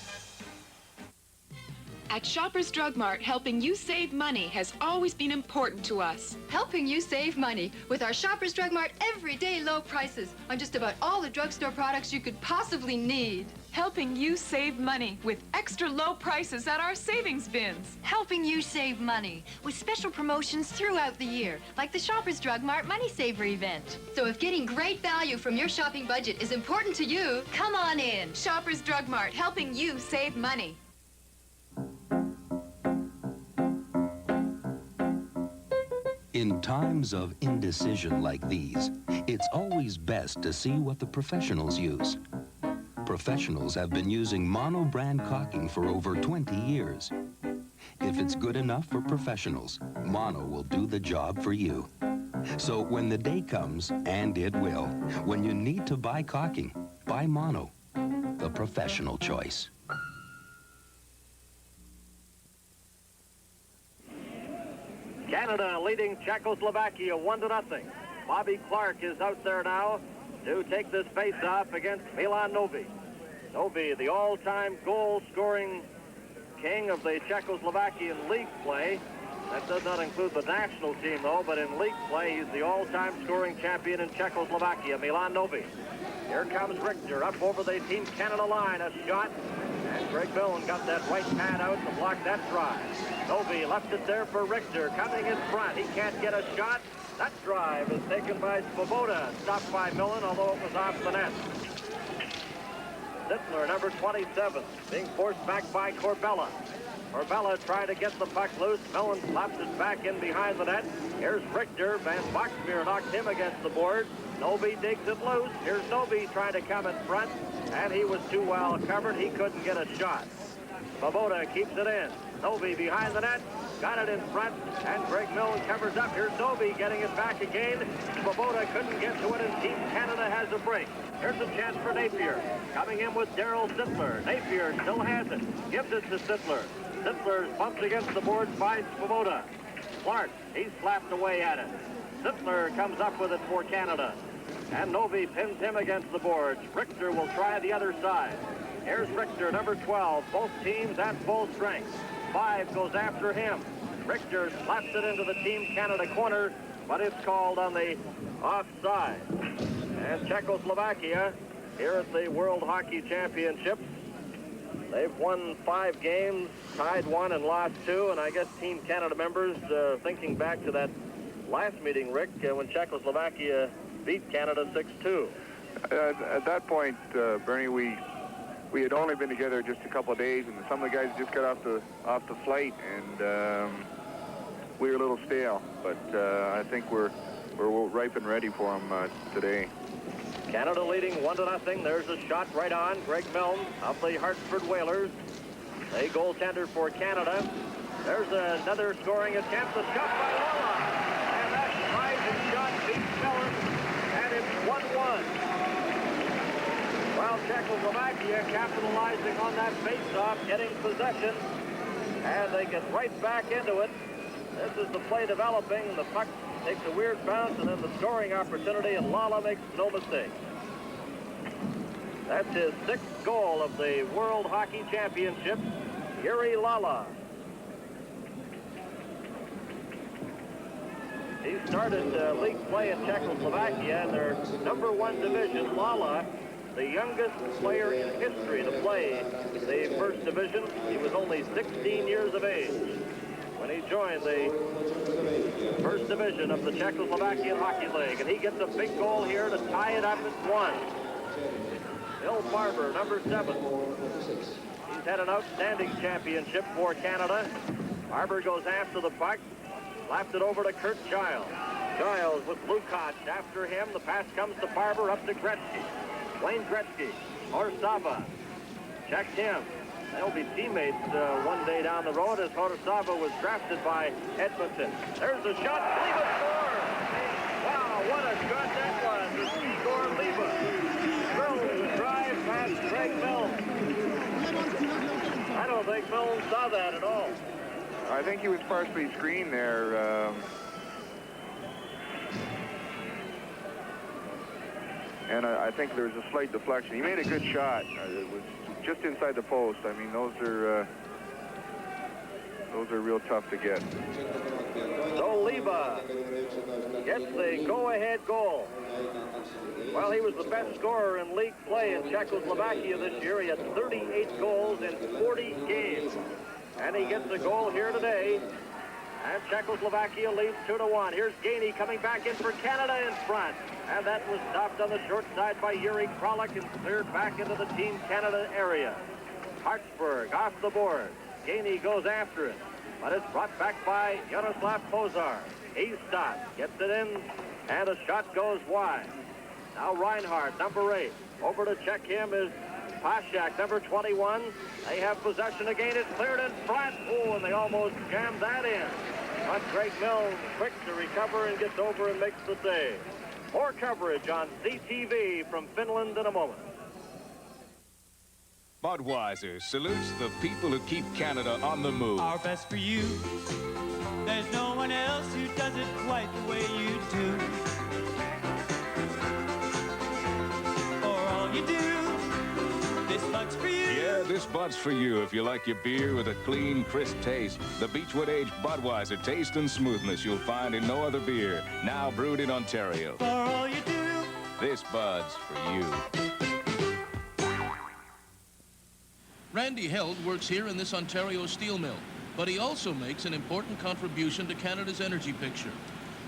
At Shoppers Drug Mart, helping you save money has always been important to us. Helping you save money with our Shoppers Drug Mart everyday low prices on just about all the drugstore products you could possibly need. Helping you save money with extra low prices at our savings bins. Helping you save money with special promotions throughout the year, like the Shoppers Drug Mart Money Saver event. So if getting great value from your shopping budget is important to you, come on in. Shoppers Drug Mart, helping you save money. In times of indecision like these, it's always best to see what the professionals use. Professionals have been using mono-brand caulking for over 20 years. If it's good enough for professionals, mono will do the job for you. So when the day comes, and it will, when you need to buy caulking, buy mono, the professional choice. Canada leading Czechoslovakia 1-0. Bobby Clark is out there now to take this face-off against Milan Novi. Novi, the all-time goal-scoring king of the Czechoslovakian league play. That does not include the national team, though, but in league play, he's the all-time scoring champion in Czechoslovakia, Milan Novi. Here comes Richter up over the Team Canada line. A shot, and Greg Millen got that right pad out to block that drive. Novi left it there for Richter, coming in front. He can't get a shot. That drive is taken by Svoboda, stopped by Millen, although it was off the net. Sittler, number 27, being forced back by Corbella. Corbella tried to get the puck loose. Millen slapped it back in behind the net. Here's Richter. Van Boxmeer knocked him against the board. Novi digs it loose. Here's Novi trying to come in front, and he was too well covered. He couldn't get a shot. Svoboda keeps it in. Novi behind the net. Got it in front, and Greg Millen covers up. Here's Novi getting it back again. Svoboda couldn't get to it, and Team Canada has a break. Here's a chance for Napier. Coming in with Daryl Sittler. Napier still has it. Gives it to Sittler. Sittler bumps against the board, finds Svoboda. Clark, he's slapped away at it. Sittler comes up with it for Canada. And Novi pins him against the boards. Richter will try the other side. Here's Richter, number 12. Both teams at full strength. 5 goes after him. Richter slaps it into the Team Canada corner, but it's called on the offside. And Czechoslovakia, here at the World Hockey Championships, they've won 5 games, tied 1 and lost 2, and I guess Team Canada members, thinking back to that last meeting, Rick, when Czechoslovakia beat Canada 6-2. At that point, Bernie, we had only been together just a couple of days, and some of the guys just got off the flight, and we were a little stale. But I think we're ripe and ready for them today. Canada leading 1-0. There's a shot right on. Greg Milne of the Hartford Whalers. A goaltender for Canada. There's another scoring attempt. A shot by Lala. And that rising shot beats Milne. And it's 1-1. While Czechoslovakia capitalizing on that face-off, getting possession. And they get right back into it. This is the play developing. The puck takes a weird bounce, and then the scoring opportunity, and Lala makes no mistake. That's his 6th goal of the World Hockey Championship, Yuri Lala. He started league play in Czechoslovakia in their #1 division. Lala, the youngest player in history to play the first division. He was only 16 years of age when he joined the first division of the Czechoslovakian Hockey League. And he gets a big goal here to tie it up at 1. Bill Barber, number 7. He's had an outstanding championship for Canada. Barber goes after the puck, slapped it over to Kurt Giles. Giles with Lukács after him. The pass comes to Barber, up to Gretzky. Wayne Gretzky, Horsava, checks him. They'll be teammates one day down the road, as Horsava was drafted by Edmonton. There's the shot. Leva scores. Wow, what a shot that was. It's Igor Leva. Milne drive past Greg Milne. I don't think Milne saw that at all. I think he was partially screened there. And I think there was a slight deflection. He made a good shot. It was just inside the post. I mean, those are real tough to get. So Leva gets the go-ahead goal. Well, he was the best scorer in league play in Czechoslovakia this year. He had 38 goals in 40 games. And he gets a goal here today. And Czechoslovakia leads 2-1. Here's Gainey coming back in for Canada in front. And that was stopped on the short side by Yuri Kralik and cleared back into the Team Canada area. Hartsburg off the board. Gainey goes after it. but it's brought back by Yaroslav Pozar. He stops, gets it in, and a shot goes wide. Now Reinhardt, number 8. Over to check him is Pashak, number 21. They have possession again. It's cleared in front. Oh, and they almost jammed that in. But Greg Mills quick to recover and gets over and makes the save. More coverage on CTV from Finland in a moment. Budweiser salutes the people who keep Canada on the move. Our best for you. There's no one else who does it quite the way you do. For all you do, this Bud's for you. Yeah, this Bud's for you if you like your beer with a clean, crisp taste. The Beechwood Age Budweiser taste and smoothness you'll find in no other beer. Now brewed in Ontario. For all you do, this Bud's for you. Randy Held works here in this Ontario steel mill, but he also makes an important contribution to Canada's energy picture.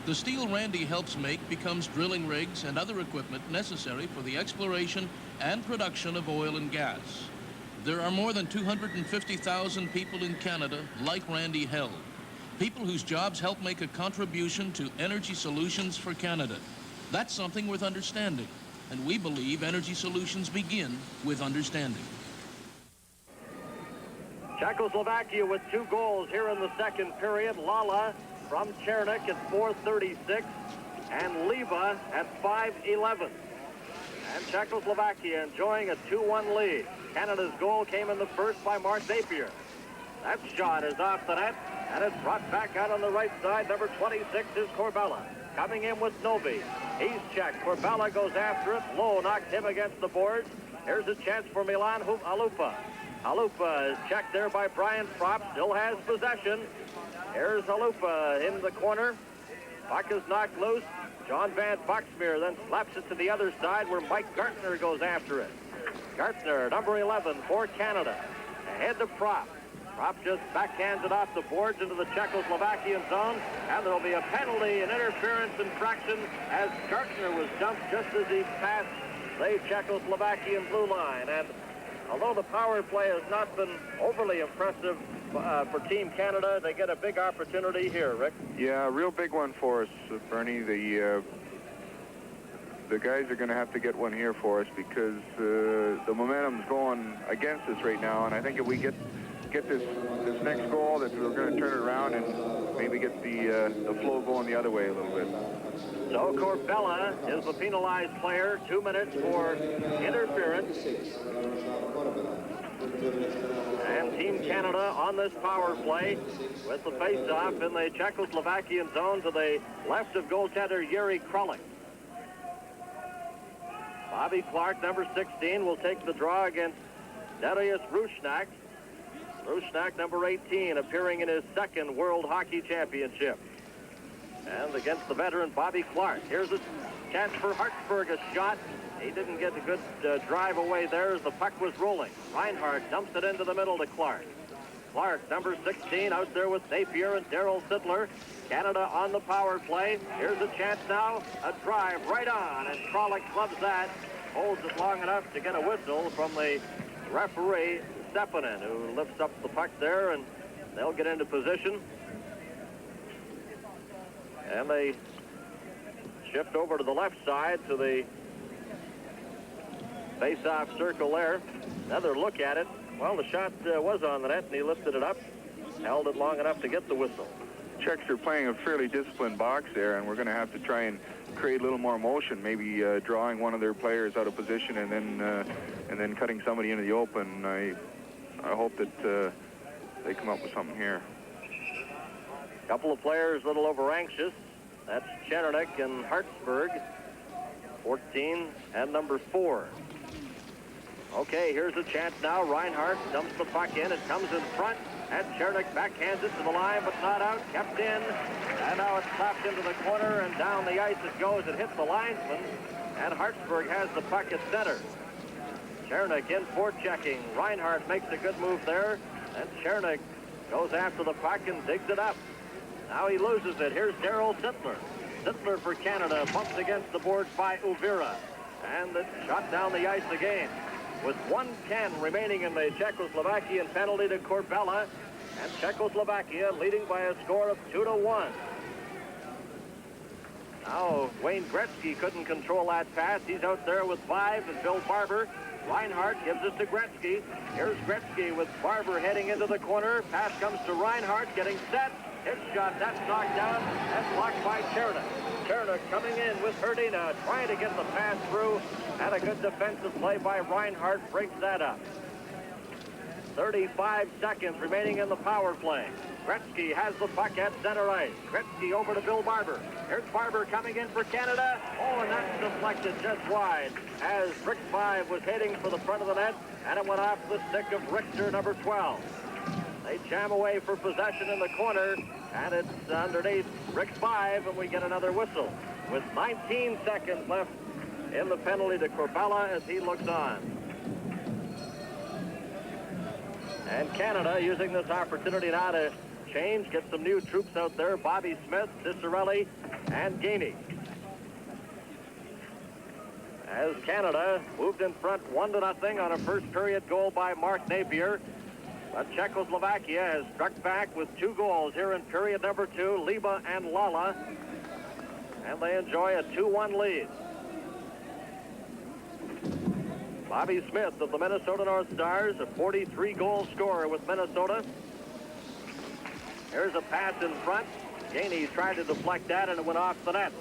The steel Randy helps make becomes drilling rigs and other equipment necessary for the exploration and production of oil and gas. There are more than 250,000 people in Canada like Randy Held, people whose jobs help make a contribution to energy solutions for Canada. That's something worth understanding, and we believe energy solutions begin with understanding. Czechoslovakia with 2 goals here in the second period. Lala from Chernik at 4:36 and Leva at 5:11. And Czechoslovakia enjoying a 2-1 lead. Canada's goal came in the first by Mark Napier. That shot is off the net, and it's brought back out on the right side. Number 26 is Corbella. Coming in with Novi. He's checked. Corbella goes after it. Lowe knocked him against the boards. Here's a chance for Milan Alupa. Alupa is checked there by Brian Propp. Still has possession. Here's Alupa in the corner. Puck is knocked loose. John Van Boxmeer then slaps it to the other side where Mike Gartner goes after it. Gartner, number 11 for Canada. Ahead to Propp. Propp just backhands it off the boards into the Czechoslovakian zone, and there'll be a penalty, an interference infraction, as Gartner was dumped just as he passed the Czechoslovakian blue line. And although the power play has not been overly impressive for Team Canada, they get a big opportunity here, Rick. Yeah, a real big one for us, Bernie. The guys are going to have to get one here for us because the momentum's going against us right now, and I think if we get this next goal, that we're going to turn it around and maybe get the flow going the other way a little bit. So Corbella is the penalized player. 2 minutes for interference. And Team Canada on this power play with the face-off in the Czechoslovakian zone to the left of goaltender Yuri Kralik. Bobby Clark, number 16, will take the draw against Darius Rushnak. Rushnak, number 18, appearing in his second World Hockey Championship. And against the veteran Bobby Clark. Here's a chance for Hartsburg, a shot. He didn't get a good drive away there as the puck was rolling. Reinhardt dumps it into the middle to Clark. Clark, number 16, out there with Napier and Darryl Sittler. Canada on the power play. Here's a chance now. A drive right on, and Kralik clubs that. Holds it long enough to get a whistle from the referee, Stepanen, who lifts up the puck there, and they'll get into position. And they shift over to the left side to the face-off circle there. Another look at it. Well, the shot was on the net, and he lifted it up, held it long enough to get the whistle. Czechs are playing a fairly disciplined box there, and we're going to have to try and create a little more motion, maybe drawing one of their players out of position and then cutting somebody into the open. I hope that they come up with something here. A couple of players a little over anxious. That's Chernik and Hartsburg, 14 and number 4. Okay, here's a chance now. Reinhardt dumps the puck in. It comes in front. And Chernik backhands it to the line, but not out. Kept in. And now it's popped into the corner, and down the ice it goes. It hits the linesman. And Hartsburg has the puck at center. Chernik in for checking. Reinhardt makes a good move there. And Chernik goes after the puck and digs it up. Now he loses it. Here's Darryl Sittler. Sittler for Canada, bumped against the boards by Uvira. And it's shot down the ice again. With 1:10 remaining in the Czechoslovakian penalty to Corbella. And Czechoslovakia leading by a score of 2-1. Now, Wayne Gretzky couldn't control that pass. He's out there with 5 and Bill Barber. Reinhardt gives it to Gretzky. Here's Gretzky with Barber heading into the corner. Pass comes to Reinhardt, getting set. His shot, that's knocked down and blocked by Cherna. Cherna coming in with Herdina, trying to get the pass through. And a good defensive play by Reinhardt breaks that up. 35 seconds remaining in the power play. Gretzky has the puck at center ice. Gretzky over to Bill Barber. Here's Barber coming in for Canada. Oh, and that's deflected just wide as Rick 5 was heading for the front of the net, and it went off the stick of Richter, number 12. They jam away for possession in the corner, and it's underneath Rick 5, and we get another whistle. With 19 seconds left in the penalty to Corbella as he looks on. And Canada using this opportunity now to change, get some new troops out there. Bobby Smith, Cicerelli, and Gainey. As Canada moved in front 1-0 on a first period goal by Mark Napier. But Czechoslovakia has struck back with 2 goals here in period number 2, Liba and Lala. And they enjoy a 2-1 lead. Bobby Smith of the Minnesota North Stars, a 43-goal scorer with Minnesota. Here's a pass in front. Gainey tried to deflect that, and it went off the net.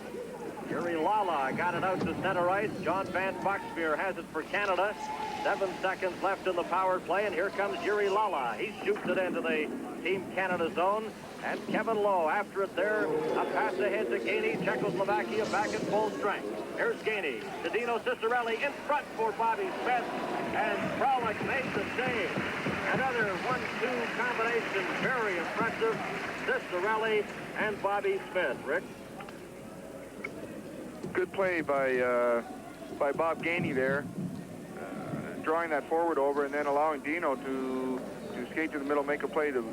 Yuri Lala got it out to center ice. John Van Foxmeer has it for Canada. 7 seconds left in the power play, and here comes Yuri Lala. He shoots it into the Team Canada zone. And Kevin Lowe after it there. A pass ahead to Gainey. Czechoslovakia back in full strength. Here's Gainey. To Dino Cicerelli in front for Bobby Smith. And Frolic makes the save. Another 1-2 combination. Very impressive. Cicerelli and Bobby Smith. Rick? Good play by Bob Gainey there. Drawing that forward over and then allowing Dino to skate to the middle, make a play to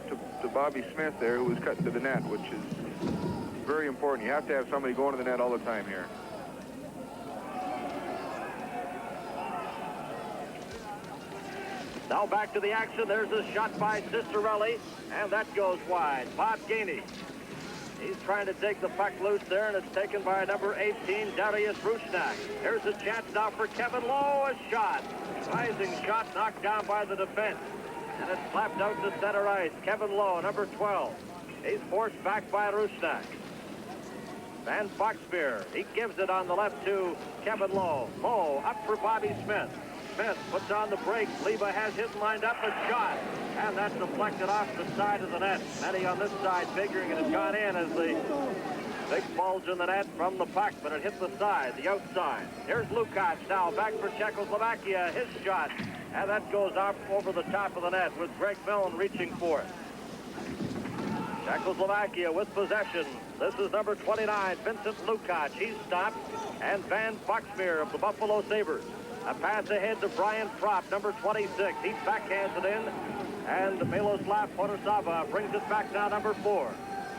Bobby Smith there, who was cutting to the net, which is very important. You have to have somebody going to the net all the time here. Now back to the action. There's a shot by Cicerelli, and that goes wide. Bob Gainey. He's trying to take the puck loose there, and it's taken by number 18, Darius Rusnak. Here's a chance now for Kevin Lowe. A shot. Rising shot knocked down by the defense. And it's slapped out to center ice. Kevin Lowe, number 12. He's forced back by Rusnak. Van Foxmeer, he gives it on the left to Kevin Lowe. Lowe up for Bobby Smith. Smith puts on the brakes. Liba has his lined up, a shot. And that's deflected off the side of the net. Many on this side figuring it had gone in as the big bulge in the net from the puck, but it hit the side, the outside. Here's Lukács now back for Czechoslovakia. His shot. And that goes off over the top of the net with Greg Milne reaching for it. Czechoslovakia with possession. This is number 29, Vincent Lukács. He's stopped. And Van Foxmeer of the Buffalo Sabres. A pass ahead to Brian Propp, number 26. He backhands it in. And Miloslav Potasava brings it back now, number 4.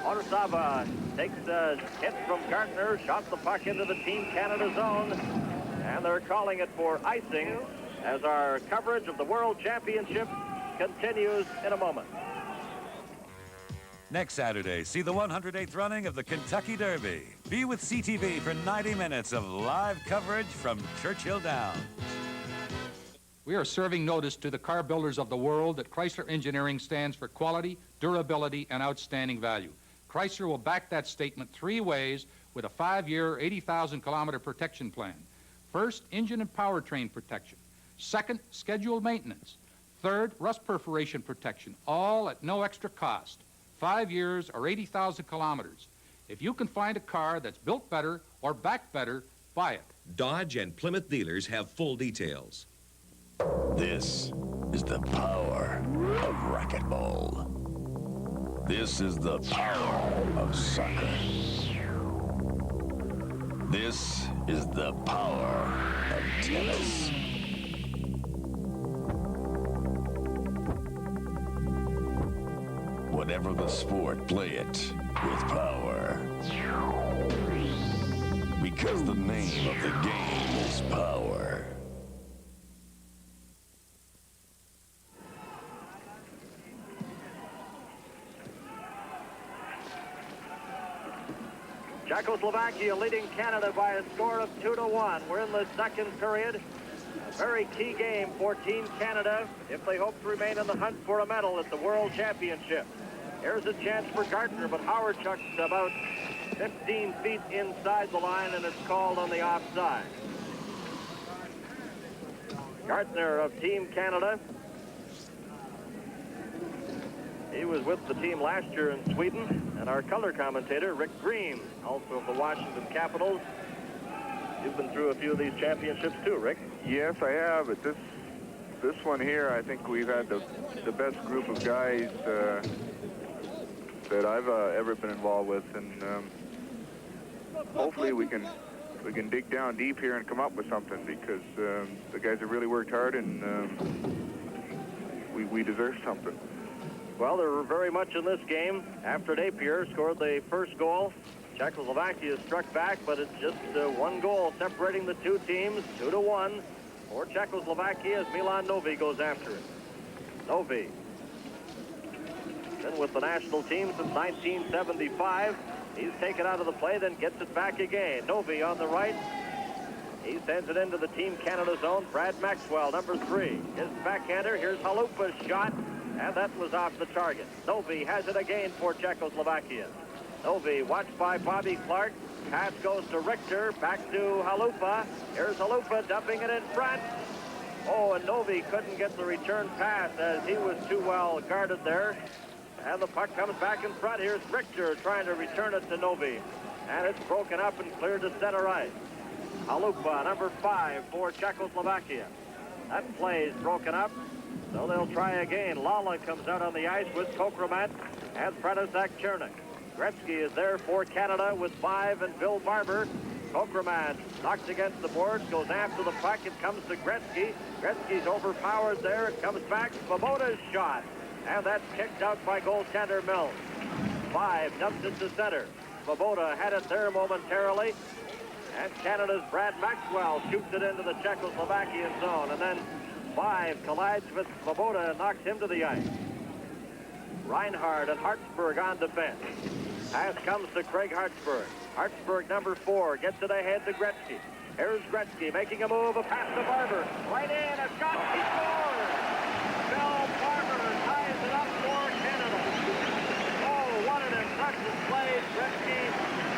Potasava takes a hit from Gartner, shot the puck into the Team Canada zone. And they're calling it for icing as our coverage of the World Championship continues in a moment. Next Saturday, see the 108th running of the Kentucky Derby. Be with CTV for 90 minutes of live coverage from Churchill Downs. We are serving notice to the car builders of the world that Chrysler Engineering stands for quality, durability, and outstanding value. Chrysler will back that statement 3 ways with a 5-year, 80,000-kilometer protection plan. First, engine and powertrain protection. Second, scheduled maintenance. Third, rust perforation protection, all at no extra cost. 5 years or 80,000 kilometers. If you can find a car that's built better or backed better, buy it. Dodge and Plymouth dealers have full details. This is the power of racquetball. This is the power of soccer. This is the power of tennis. Whatever the sport, play it with power. Because the name of the game is power. Czechoslovakia leading Canada by a score of 2-1. We're in the second period. A very key game for Team Canada if they hope to remain in the hunt for a medal at the World Championship. Here's a chance for Gartner, but Howardchuk's about 15 feet inside the line, and it's called on the offside. Gartner of Team Canada. He was with the team last year in Sweden, and our color commentator, Rick Green, also of the Washington Capitals. You've been through a few of these championships too, Rick. Yes, I have, but this one here, I think we've had the best group of guys that I've ever been involved with, and hopefully we can dig down deep here and come up with something, because the guys have really worked hard, and we deserve something. Well, they're very much in this game. After Napier scored the first goal, Czechoslovakia struck back, but it's just one goal separating the two teams, 2-1 for Czechoslovakia as Milan Novi goes after it. Novi, been with the national team since 1975. He's taken out of the play, then gets it back again. Novi on the right. He sends it into the Team Canada zone. Brad Maxwell, number 3. His backhander. Here's Halupa's shot, and that was off the target. Novi has it again for Czechoslovakia. Novi watched by Bobby Clark. Pass goes to Richter. Back to Halupa. Here's Halupa dumping it in front. Oh, and Novi couldn't get the return pass as he was too well guarded there. And the puck comes back in front. Here's Richter trying to return it to Novi. And it's broken up and cleared to center ice. Halupa, number 5 for Czechoslovakia. That play is broken up, so they'll try again. Lala comes out on the ice with Kokromat and Pradasak Chernik. Gretzky is there for Canada with 5 and Bill Barber. Kokromat knocked against the boards, goes after the puck. It comes to Gretzky. Gretzky's overpowered there. It comes back. Svoboda's shot. And that's kicked out by goaltender Mills. 5 dumps it to center. Svoboda had it there momentarily. And Canada's Brad Maxwell shoots it into the Czechoslovakian zone. And then 5 collides with Svoboda and knocks him to the ice. Reinhardt and Hartsburg on defense. Pass comes to Craig Hartsburg. Hartsburg, number 4, gets it ahead to Gretzky. Here's Gretzky making a move, a pass to Barber. Right in, a shot, he scores! Bill Barber ties it up for Canada. Oh, what an impressive play, Gretzky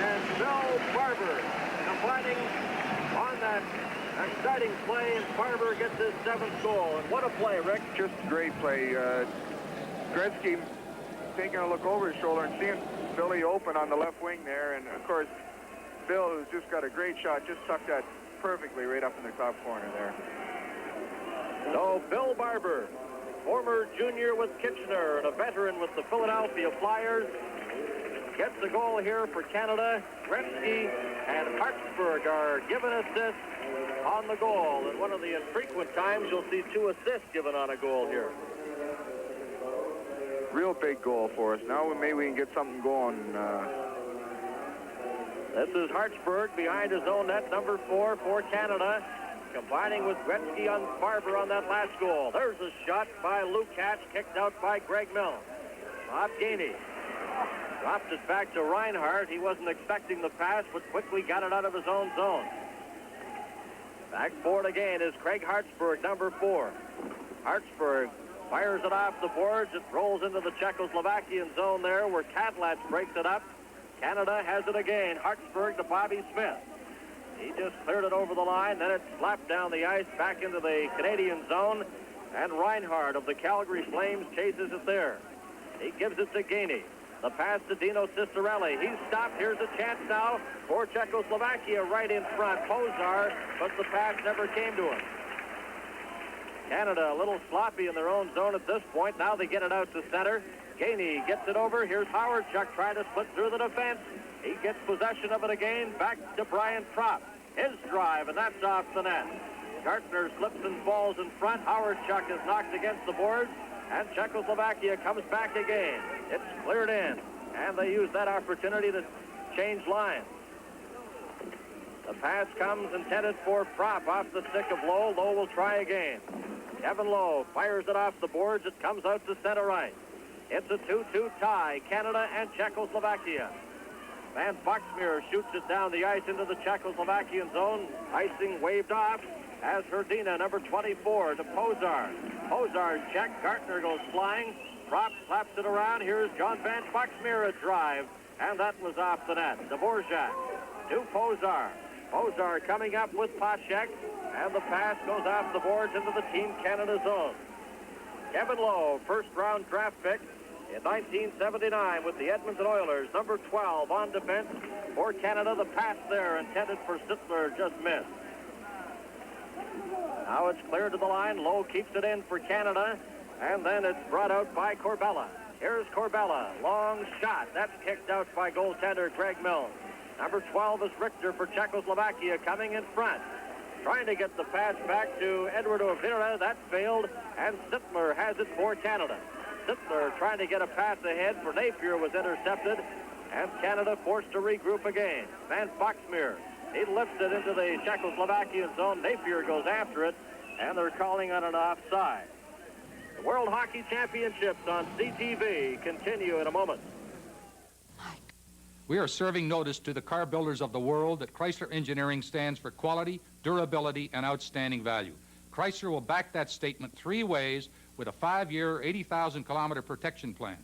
and Bill Barber combining on that exciting play, and Barber gets his 7th goal. And what a play, Rick. Just a great play. Gretzky taking a look over his shoulder and seeing Billy open on the left wing there, and of course Bill, who's just got a great shot, just tucked that perfectly right up in the top corner there. So Bill Barber, former junior with Kitchener and a veteran with the Philadelphia Flyers, gets the goal here for Canada. Gretzky and Hartsburg are given assists on the goal, and one of the infrequent times you'll see 2 assists given on a goal here. Real big goal for us. Now maybe we can get something going. This is Hartsburg behind his own net, number 4 for Canada, combining with Gretzky on Barber on that last goal. There's a shot by Lukács, kicked out by Greg Milne. Bob Gainey dropped it back to Reinhardt. He wasn't expecting the pass, but quickly got it out of his own zone. Back for it again is Craig Hartsburg, number 4. Hartsburg fires it off the boards. It rolls into the Czechoslovakian zone there where Kadlec breaks it up. Canada has it again. Hartsburg to Bobby Smith. He just cleared it over the line. Then it slapped down the ice back into the Canadian zone. And Reinhardt of the Calgary Flames chases it there. He gives it to Gainey. The pass to Dino Cisterelli. He's stopped. Here's a chance now for Czechoslovakia right in front. Pozar, but the pass never came to him. Canada a little sloppy in their own zone at this point. Now they get it out to center. Gainey gets it over. Here's Howardchuk trying to split through the defense. He gets possession of it again. Back to Brian Tropp. His drive, and that's off the net. Gartner slips and falls in front. Howardchuk is knocked against the boards, and Czechoslovakia comes back again. It's cleared in, and they use that opportunity to change lines. The pass comes intended for Propp off the stick of Lowe. Lowe will try again. Kevin Lowe fires it off the boards. It comes out to center right. It's a 2-2 tie, Canada and Czechoslovakia. Van Boxmeer shoots it down the ice into the Czechoslovakian zone. Icing waved off as Hrdina, number 24, to Pozar. Pozar's check. Gartner goes flying. Prop slaps it around. Here's John Van Boxmeer, a drive. And that was off the net. Dvorak to Pozar. Pozar coming up with Pochek. And the pass goes off the boards into the Team Canada zone. Kevin Lowe, first-round draft pick in 1979 with the Edmonton Oilers, number 12 on defense for Canada. The pass there intended for Sittler just missed. Now it's cleared to the line. Lowe keeps it in for Canada, and then it's brought out by Corbella. Here's Corbella, long shot. That's kicked out by goaltender Greg Mills. Number 12 is Richter for Czechoslovakia coming in front. Trying to get the pass back to Eduardo Vera. That failed, and Sittler has it for Canada. Sittler trying to get a pass ahead for Napier was intercepted, and Canada forced to regroup again. Van Boxmeer, he lifts it into the Czechoslovakian zone. Napier goes after it, and they're calling on an offside. The World Hockey Championships on CTV continue in a moment. We are serving notice to the car builders of the world that Chrysler Engineering stands for quality, durability, and outstanding value. Chrysler will back that statement 3 ways with a 5-year, 80,000-kilometer protection plan.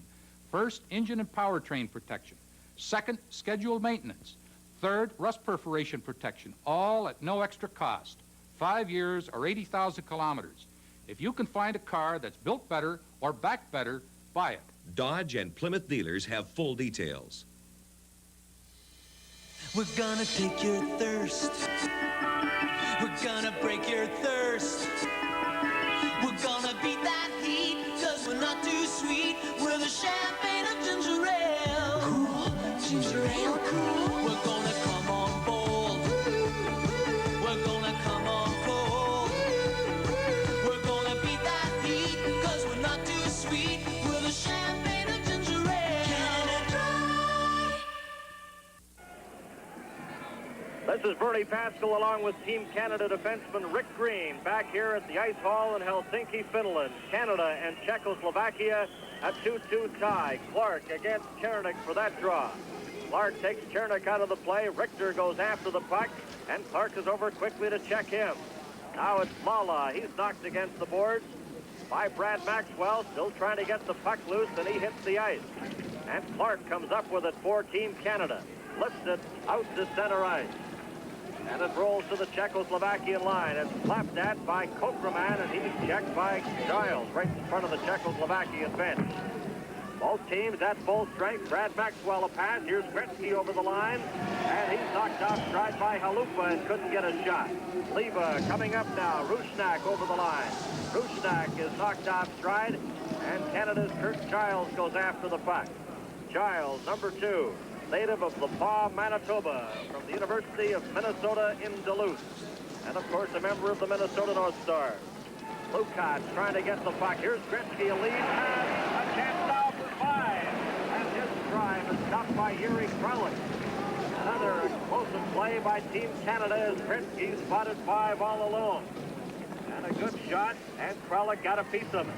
First, engine and powertrain protection. Second, scheduled maintenance. Third, rust perforation protection, all at no extra cost. 5 years or 80,000 kilometers. If you can find a car that's built better or backed better, buy it. Dodge and Plymouth dealers have full details. We're gonna take your thirst. We're gonna break your thirst. We're gonna beat that heat, cause we're not too sweet. We're the champagne of ginger ale. Cool, ginger ale, cool. We're gonna come on bold. We're gonna come on cold. We're gonna beat that heat, cause we're not too sweet. We're the champagne of ginger ale. This is Bernie Pascal along with Team Canada defenseman Rick Green back here at the Ice Hall in Helsinki, Finland. Canada and Czechoslovakia, a 2-2 tie. Clark against Chernik for that draw. Clark takes Chernik out of the play. Richter goes after the puck, and Clark is over quickly to check him. Now it's Lala. He's knocked against the boards by Brad Maxwell, still trying to get the puck loose, and he hits the ice. And Clark comes up with it for Team Canada. Lifts it out to center ice. And it rolls to the Czechoslovakian line. It's slapped at by Kokraman, and he's checked by Giles right in front of the Czechoslovakian bench. Both teams at full strength. Brad Maxwell a pass. Here's Gretzky over the line, and he's knocked off stride by Halupa and couldn't get a shot. Leva coming up now. Rusnak over the line. Rusnak is knocked off stride, and Canada's Kurt Giles goes after the puck. Giles, number 2. Native of La Pas, Manitoba, from the University of Minnesota in Duluth. And, of course, a member of the Minnesota North Stars. Lukács trying to get the puck. Here's Gretzky, a lead pass. A chance now for 5. And his drive is stopped by Yuri Kralik. Another explosive play by Team Canada as Gretzky spotted 5 all alone. And a good shot, and Kralik got a piece of it.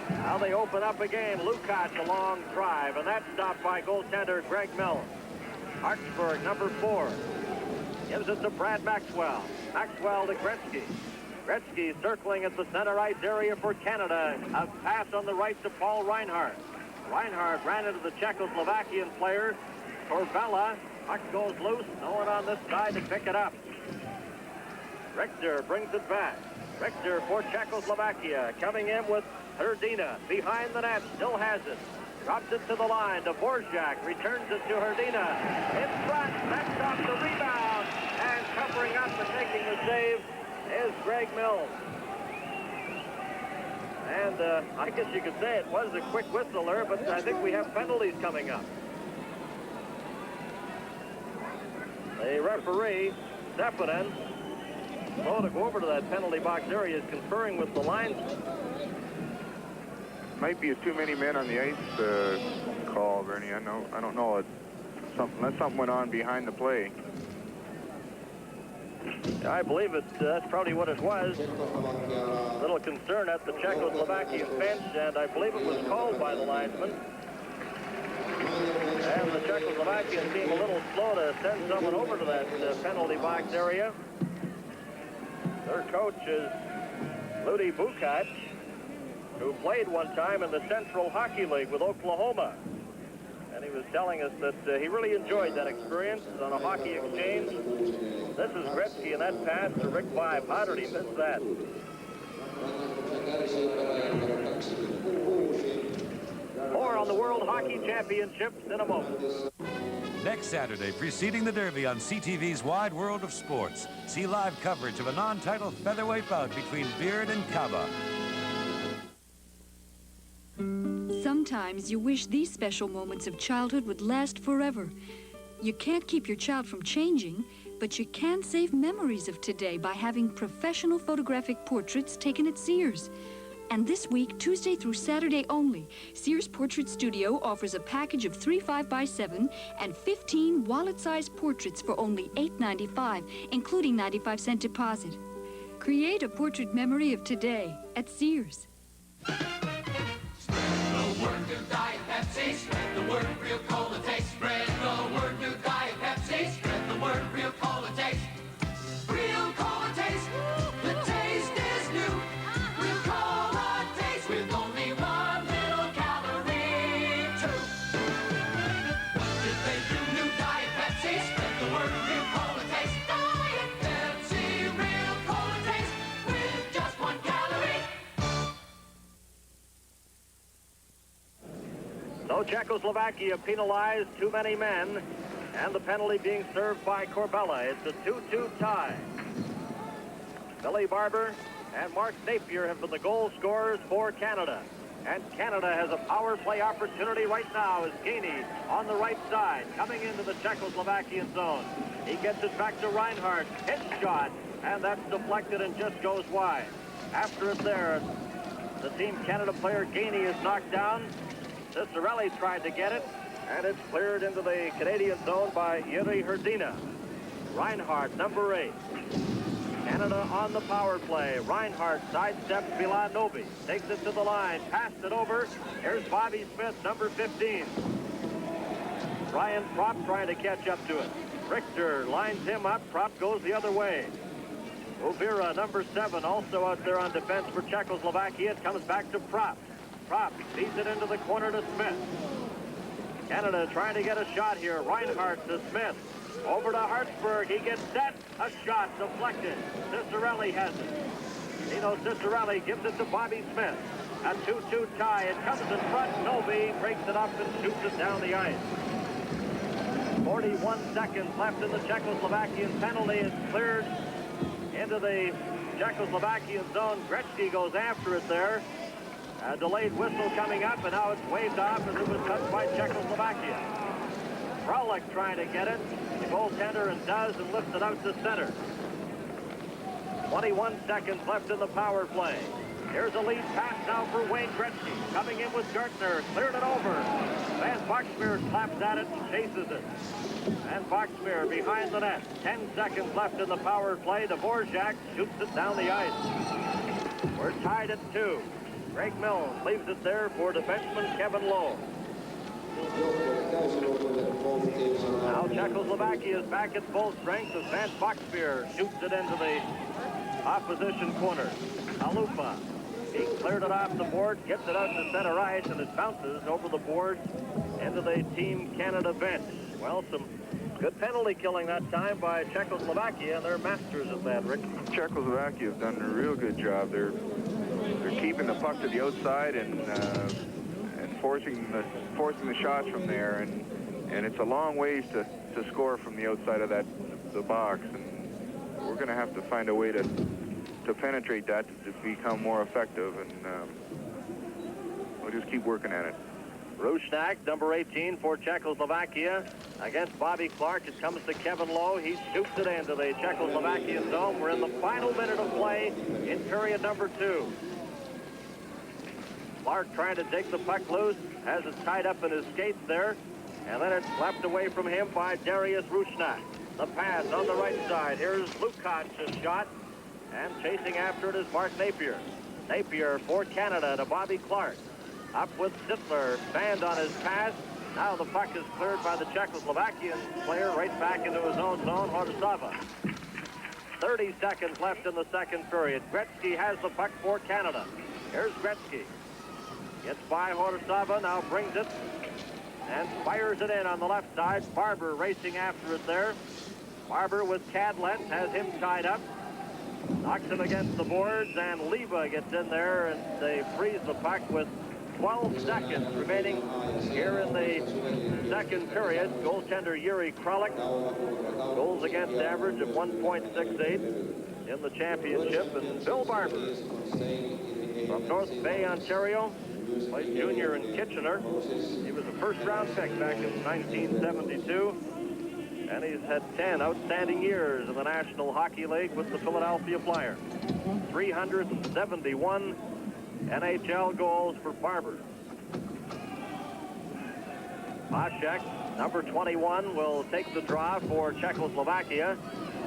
Now they open up a game. Lukács a long drive, and that's stopped by goaltender Greg Mills. Hartsburg, number 4, gives it to Brad Maxwell. Maxwell to Gretzky. Gretzky circling at the center ice area for Canada. A pass on the right to Paul Reinhardt. Reinhardt ran into the Czechoslovakian player. Corbella. Puck goes loose. No one on this side to pick it up. Richter brings it back. Richter for Czechoslovakia coming in with Hrdina behind the net, still has it. Drops it to the line. Dvorak returns it to Hrdina. In front, that's off the rebound. And covering up and making the save is Greg Mills. And I guess you could say it was a quick whistle there, but I think we have penalties coming up. The referee, Stepanen, slow to go over to that penalty box area, is conferring with the linesman. Might be too many men on the ice call, Bernie. I don't know. Unless something went on behind the play. I believe that's probably what it was. A little concern at the Czechoslovakian bench, and I believe it was called by the linesman. And the Czechoslovakian team a little slow to send someone over to that penalty box area. Their coach is Ludi Bukac, who played one time in the Central Hockey League with Oklahoma. And he was telling us that he really enjoyed that experience on a hockey exchange. This is Gretzky, and that pass to Rick Vibe. How did he miss that? More on the World Hockey Championships in a moment. Next Saturday, preceding the Derby on CTV's Wide World of Sports, see live coverage of a non-title featherweight bout between Beard and Kaba. Sometimes you wish these special moments of childhood would last forever. You can't keep your child from changing, but you can save memories of today by having professional photographic portraits taken at Sears. And this week, Tuesday through Saturday only, Sears Portrait Studio offers a package of 3 5x7 and 15 wallet-sized portraits for only $8.95, including 95-cent deposit. Create a portrait memory of today at Sears. Spread the word, new Diet Pepsi. Spread the word, real cola taste. Spread the word, new Diet Pepsi. Spread the word, real cola taste. Real cola taste. The taste is new. Real cola taste with only 1 little calorie too. What did they do? New Diet Pepsi. Spread the word, real cola taste. Diet Pepsi, real cola taste with just 1 calorie. So Czechoslovakia penalized too many men, and the penalty being served by Corbella. It's a 2-2 tie. Billy Barber and Mark Napier have been the goal scorers for Canada. And Canada has a power play opportunity right now as Gainey on the right side, coming into the Czechoslovakian zone. He gets it back to Reinhardt. Hit shot, and that's deflected and just goes wide. After it there, the Team Canada player Gainey is knocked down. Cicerelli tried to get it, and it's cleared into the Canadian zone by Yuri Hrdina. Reinhardt, number 8. Canada on the power play. Reinhardt sidesteps Milanovic, takes it to the line, passed it over. Here's Bobby Smith, number 15. Ryan Propp trying to catch up to it. Richter lines him up. Propp goes the other way. Uvira, number 7, also out there on defense for Czechoslovakia. It comes back to Propp. Propp feeds it into the corner to Smith. Canada trying to get a shot here. Reinhardt to Smith. Over to Hartsburg. He gets set. A shot deflected. Cicerelli has it. Nino Cicerelli gives it to Bobby Smith. A 2-2 tie. It comes in front. Novi breaks it up and shoots it down the ice. 41 seconds left in the Czechoslovakian penalty. It's cleared into the Czechoslovakian zone. Gretzky goes after it there. A delayed whistle coming up, and now it's waved off as it was touched by Czechoslovakia. Frolic trying to get it. The goaltender and does and lifts it out to center. 21 seconds left in the power play. Here's a lead pass now for Wayne Gretzky. Coming in with Gartner. Cleared it over. Van Boxmeer slaps at it and chases it. And Boxmeer behind the net. 10 seconds left in the power play. Dvorak shoots it down the ice. We're tied at 2. Greg Mills leaves it there for defenseman Kevin Lowe. Now Czechoslovakia is back at full strength as Van Boxmeer shoots it into the opposition corner. Alupa, he cleared it off the board, gets it out to center ice, and it bounces over the board into the Team Canada bench. Well, some good penalty killing that time by Czechoslovakia, and they're masters of that, Rick. Czechoslovakia have done a real good job. They're keeping the puck to the outside and forcing the shots from there, and it's a long ways to score from the outside of the box, and we're going to have to find a way to penetrate that to become more effective, and we'll just keep working at it. Rusnak, number 18 for Czechoslovakia, against Bobby Clark. It comes to Kevin Lowe. He shoots it into the Czechoslovakian zone. We're in the final minute of play in period number 2. Clark trying to take the puck loose, has it tied up in his skates there, and then it's slapped away from him by Darius Rusnak. The pass on the right side. Here's Lukac's shot, and chasing after it is Mark Napier. Napier for Canada to Bobby Clark. Up with Sittler, fanned on his pass, Now the puck is cleared by the Czechoslovakian player right back into his own zone, Horsava. 30 seconds left in the second period. Gretzky has the puck for Canada. Here's Gretzky. Gets by Horsava, now brings it and fires it in on the left side. Barber racing after it there. Barber with Cadlet has him tied up. Knocks him against the boards, and Leva gets in there, and they freeze the puck with 12 seconds remaining here in the second period. Goaltender Yuri Kralik, goals against average of 1.68 in the championship. And Bill Barber from North Bay, Ontario, played junior in Kitchener. He was a first-round pick back in 1972. And he's had 10 outstanding years in the National Hockey League with the Philadelphia Flyers. 371 NHL goals for Barber. Paschek, number 21, will take the draw for Czechoslovakia.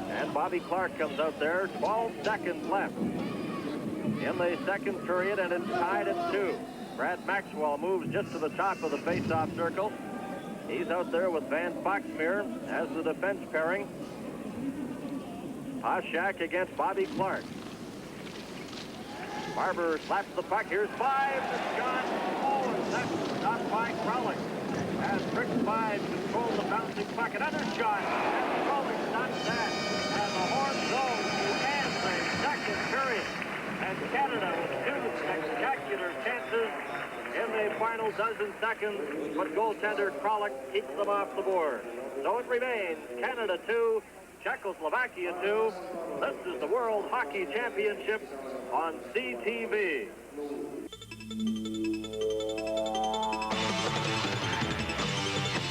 And Bobby Clark comes out there. 12 seconds left in the second period, and it's tied at 2. Brad Maxwell moves just to the top of the face-off circle. He's out there with Van Boxmeer as the defense pairing. Paschek against Bobby Clark. Barber slaps the puck. Here's 5. The shot. Oh, and that's stopped by Kralik. As Rick 5 controls the bouncing puck. Another shot. And Kralik stops that. And the horn goes to end the second period. And Canada with 2 spectacular chances in the final dozen seconds, but goaltender Kralik keeps them off the board. So it remains Canada 2, Czechoslovakia 2. This is the World Hockey Championship on CTV.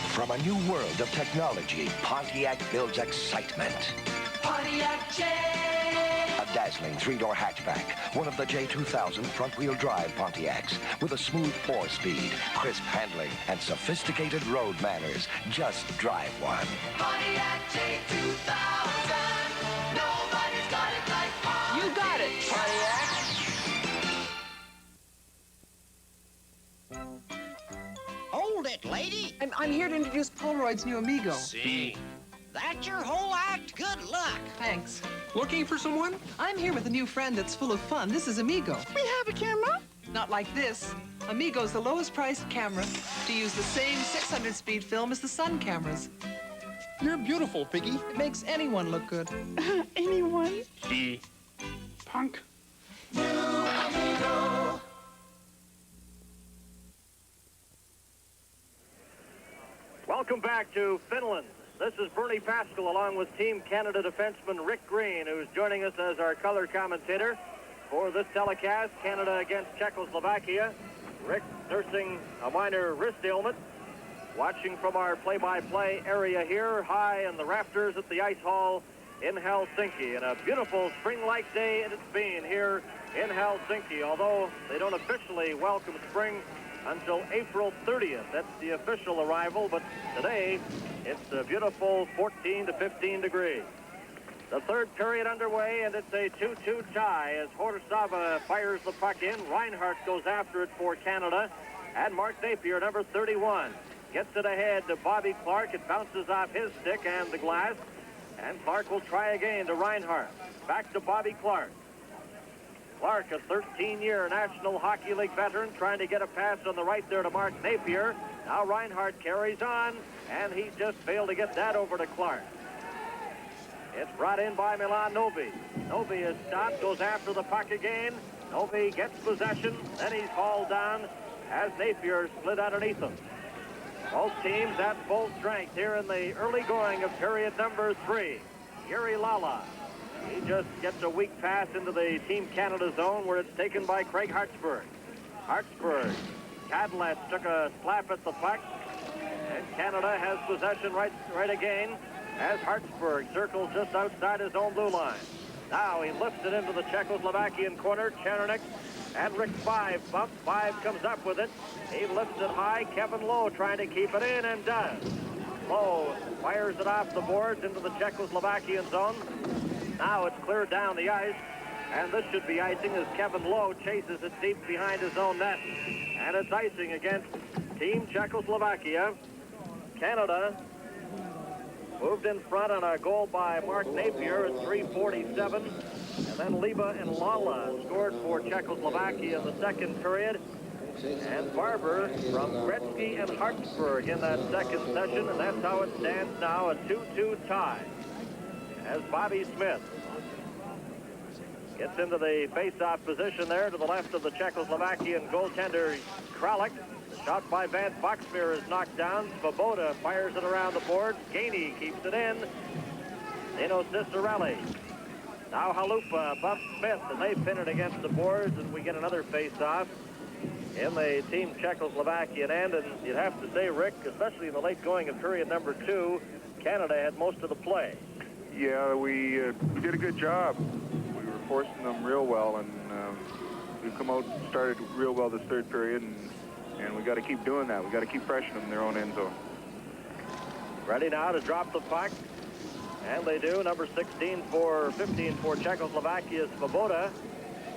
From a new world of technology, Pontiac builds excitement. Pontiac J. A dazzling 3-door hatchback, one of the J2000 front-wheel drive Pontiacs, with a smooth 4-speed, crisp handling, and sophisticated road manners. Just drive one. Pontiac J2000. Nobody's got it like Pontiac. You got it, Pontiac. Hold it, lady. I'm here to introduce Polaroid's new Amigo. See? That's your whole act? Good luck. Thanks. Looking for someone? I'm here with a new friend that's full of fun. This is Amigo. We have a camera? Not like this. Amigo's the lowest priced camera to use the same 600-speed film as the Sun cameras. You're beautiful, Piggy. It makes anyone look good. Anyone? See? Punk. New Amigo. Welcome back to Finland. This is Bernie Pascal along with Team Canada defenseman Rick Green, who's joining us as our color commentator for this telecast, Canada against Czechoslovakia. Rick nursing a minor wrist ailment, watching from our play-by-play area here, high in the rafters at the Ice Hall in Helsinki. And a beautiful spring-like day it's been here in Helsinki, although they don't officially welcome spring until April 30th. That's the official arrival, but today it's a beautiful 14 to 15 degrees. The third period underway, and it's a 2-2 tie as Horsava fires the puck in. Reinhardt goes after it for Canada, and Mark Napier, number 31, gets it ahead to Bobby Clark. It bounces off his stick and the glass, and Clark will try again to Reinhardt. Back to Bobby Clark. Clark, a 13-year National Hockey League veteran, trying to get a pass on the right there to Mark Napier. Now Reinhardt carries on, and he just failed to get that over to Clark. It's brought in by Milan Novi. Novi is stopped, goes after the puck again. Novi gets possession, then he's hauled down as Napier slid underneath him. Both teams at full strength here in the early going of period number 3. Yuri Lala. He just gets a weak pass into the Team Canada zone where it's taken by Craig Hartsburg. Hartsburg. Cadlet took a slap at the puck, and Canada has possession right again as Hartsburg circles just outside his own blue line. Now he lifts it into the Czechoslovakian corner. Chernik and Rick 5 bump. 5 comes up with it. He lifts it high. Kevin Lowe trying to keep it in and does. Lowe fires it off the boards into the Czechoslovakian zone. Now it's cleared down the ice, and this should be icing as Kevin Lowe chases it deep behind his own net. And it's icing against Team Czechoslovakia. Canada moved in front on a goal by Mark Napier at 3:47. And then Liba and Lala scored for Czechoslovakia in the second period. And Barber from Gretzky and Hartsburg in that second session. And that's how it stands now, a 2-2 tie. As Bobby Smith gets into the face-off position there to the left of the Czechoslovakian goaltender Kralik. The shot by Van Boxmeer is knocked down. Svoboda fires it around the boards. Gainey keeps it in. Nino Cicerelli. Now Halupa bumps Smith, and they pin it against the boards, and we get another face-off in the Team Czechoslovakian end. And you'd have to say, Rick, especially in the late going of period number 2, Canada had most of the play. Yeah, we did a good job. We were forcing them real well, and we've come out and started real well this third period, and we got to keep doing that. We got to keep pressuring them in their own end zone. Ready now to drop the puck, and they do. Number 15 for Czechoslovakia is Svoboda,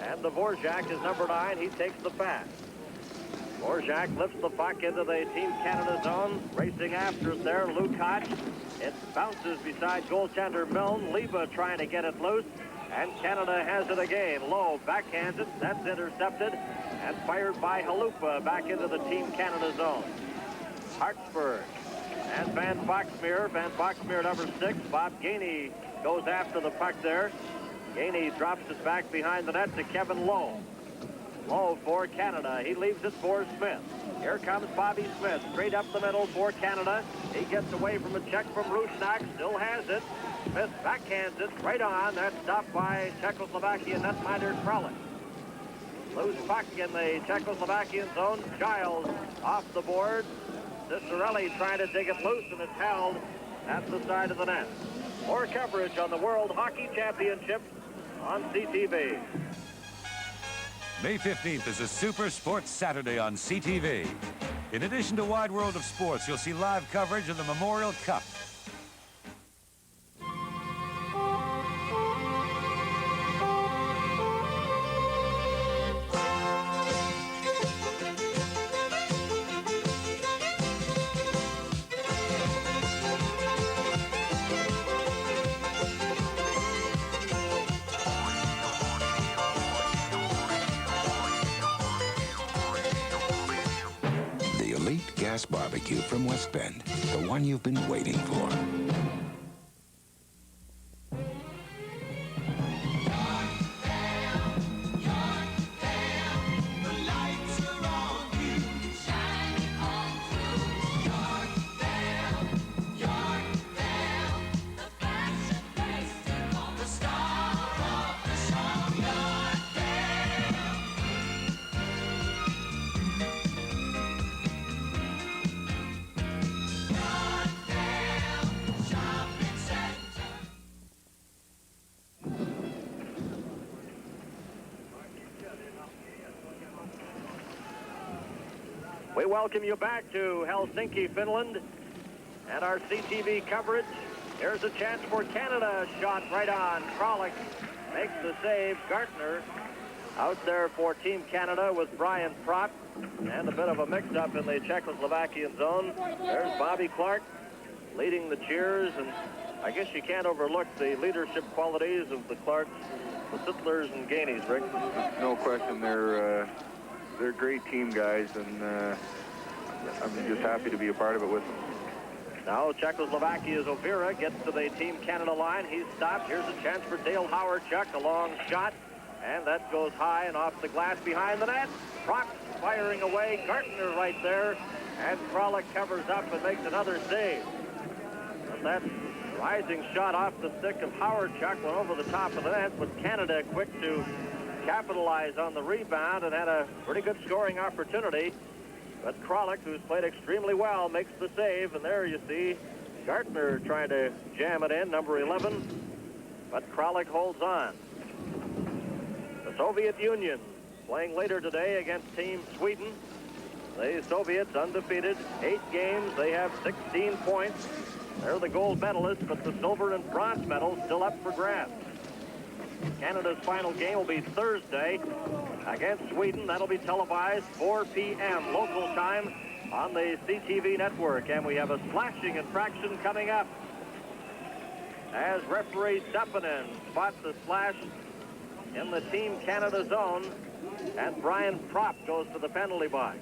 and Dvorak is number 9. He takes the pass. Dvorak lifts the puck into the Team Canada zone, racing after it there. Lukács. It bounces beside goaltender Milne. Liba trying to get it loose, and Canada has it again. Low backhands it. That's intercepted and fired by Halupa back into the Team Canada zone. Hartsburg and Van Boxmeer. Van Boxmeer number 6. Bob Gainey goes after the puck there. Gainey drops it back behind the net to Kevin Lowe. Lowe for Canada. He leaves it for Smith. Here comes Bobby Smith, straight up the middle for Canada. He gets away from a check from Rusnak, still has it. Smith backhands it right on. That's stopped by Czechoslovakian netminder Kralik. Loose puck in the Czechoslovakian zone. Giles off the board. Cicerelli trying to dig it loose, and it's held at the side of the net. More coverage on the World Hockey Championship on CTV. May 15th is a Super Sports Saturday on CTV. In addition to Wide World of Sports, you'll see live coverage of the Memorial Cup. Gas barbecue from West Bend, the one you've been waiting for. We welcome you back to Helsinki, Finland, and our CTV coverage. Here's a chance for Canada. Shot right on. Kralik makes the save. Gartner out there for Team Canada with Brian Propp, and a bit of a mix-up in the Czechoslovakian zone. There's Bobby Clark leading the cheers, and I guess you can't overlook the leadership qualities of the Clarks, the Sittlers, and Gaineys, Rick. No question, they're great team guys, and I'm just happy to be a part of it with them. Now Czechoslovakia's Overa gets to the Team Canada line. He's stopped. Here's a chance for Dale Howard-Chuck. A long shot, and that goes high and off the glass behind the net. Propp firing away. Gartner right there, and Kralik covers up and makes another save. And that rising shot off the stick of Howard-Chuck went over the top of the net, but Canada quick to capitalize on the rebound and had a pretty good scoring opportunity. But Kralik, who's played extremely well, makes the save, and there you see Gartner trying to jam it in, number 11, but Kralik holds on. The Soviet Union playing later today against Team Sweden. The Soviets undefeated, 8 games, they have 16 points. They're the gold medalists, but the silver and bronze medals still up for grabs. Canada's final game will be Thursday against Sweden. That'll be televised 4 p.m. local time, on the CTV network, and we have a splashing infraction coming up as referee Sepinen spots the splash in the Team Canada zone, and Brian Propp goes to the penalty box.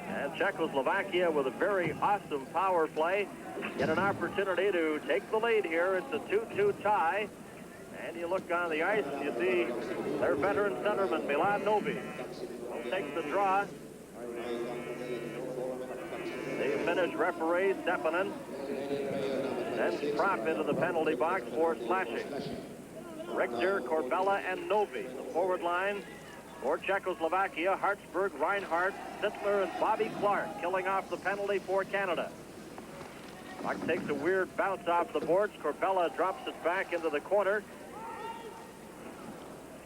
And Czechoslovakia, with a very awesome power play, get an opportunity to take the lead here. It's a 2-2 tie. And you look on the ice and you see their veteran centerman, Milan Novi, will take the draw. The Finnish referee, Sepinen, sends Propp into the penalty box for slashing. Richter, Corbella, and Novi, the forward line for Czechoslovakia. Hartsburg, Reinhardt, Sittler, and Bobby Clark killing off the penalty for Canada. Puck takes a weird bounce off the boards. Corbella drops it back into the corner.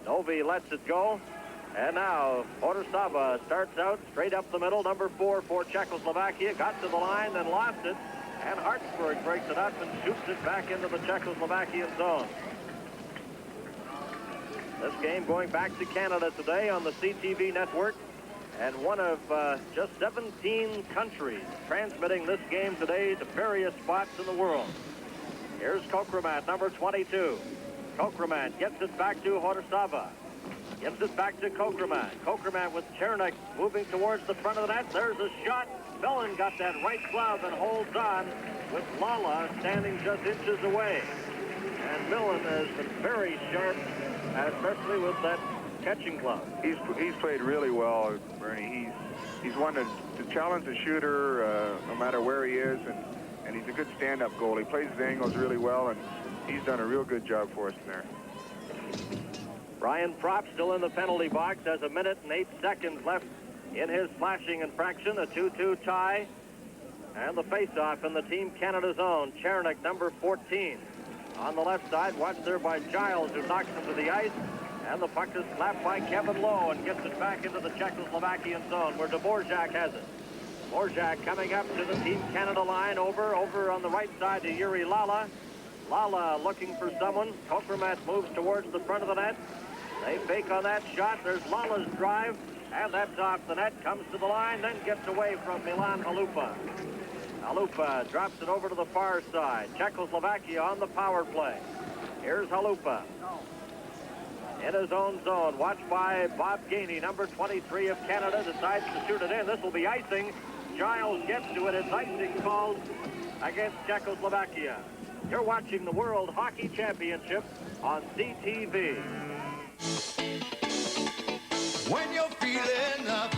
Novi lets it go. And now Horsava starts out straight up the middle. Number 4 for Czechoslovakia. Got to the line, then lost it. And Hartsburg breaks it up and shoots it back into the Czechoslovakian zone. This game going back to Canada today on the CTV network. And one of just 17 countries transmitting this game today to various spots in the world. Here's Kokremat, number 22. Kokremat gets it back to Horsava. Gives it back to Kokremat. Kokremat with Chernik moving towards the front of the net. There's a shot. Millen got that right glove and holds on with Lala standing just inches away. And Millen has been very sharp, especially with that catching glove. He's played really well, Bernie. He's one to challenge the shooter no matter where he is, and he's a good stand-up goal. He plays his angles really well, and he's done a real good job for us there. Brian Propp still in the penalty box. Has a minute and 8 seconds left in his flashing infraction. A 2-2 tie. And the face-off in the Team Canada zone. Chernik, number 14. On the left side, watched there by Giles, who knocks him to the ice. And the puck is slapped by Kevin Lowe and gets it back into the Czechoslovakian zone where Dvorak has it. Dvorak coming up to the Team Canada line, over on the right side to Yuri Lala. Lala looking for someone. Kokremat moves towards the front of the net. They fake on that shot. There's Lala's drive, and that's off the net. Comes to the line, then gets away from Milan Halupa. Halupa drops it over to the far side. Czechoslovakia on the power play. Here's Halupa. In his own zone, watched by Bob Gainey, number 23 of Canada, decides to shoot it in. This will be icing. Giles gets to it. It's icing called against Czechoslovakia. You're watching the World Hockey Championship on CTV. When you're feeling up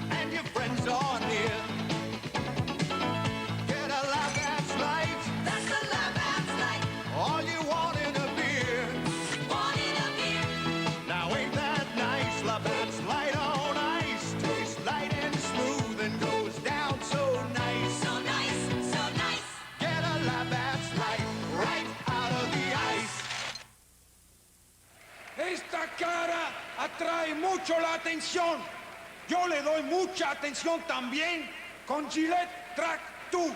and your friends are near, get a laugh that's light. That's a laugh that's light. All you want in a beer. Want in a beer. Now ain't that nice? Laugh that's light on ice. Tastes light and smooth and goes down so nice. So nice, so nice. Get a laugh that's light right out of the ice. Esta cara atrae mucho la atención. Yo le doy mucha atención también con Gillette Track 2.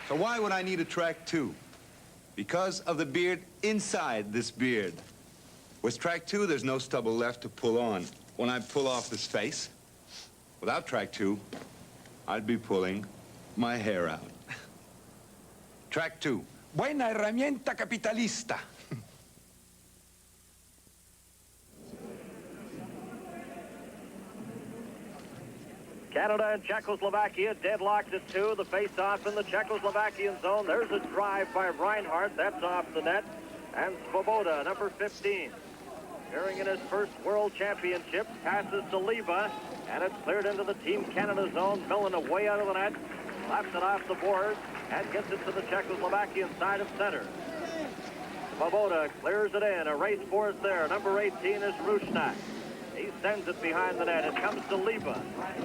So why would I need a Track 2? Because of the beard inside this beard. With Track 2, there's no stubble left to pull on. When I pull off this face, without Track 2, I'd be pulling my hair out. Track 2. Buena herramienta capitalista. Canada and Czechoslovakia deadlocked at 2. The face-off in the Czechoslovakian zone. There's a drive by Reinhardt. That's off the net. And Svoboda, number 15. Appearing in his first World Championship, passes to Leva, and it's cleared into the Team Canada zone. Millen away out of the net, slaps it off the board, and gets it to the Czechoslovakian side of center. Svoboda clears it in. A race for us there. Number 18 is Rusnak. He sends it behind the net. It comes to Leva.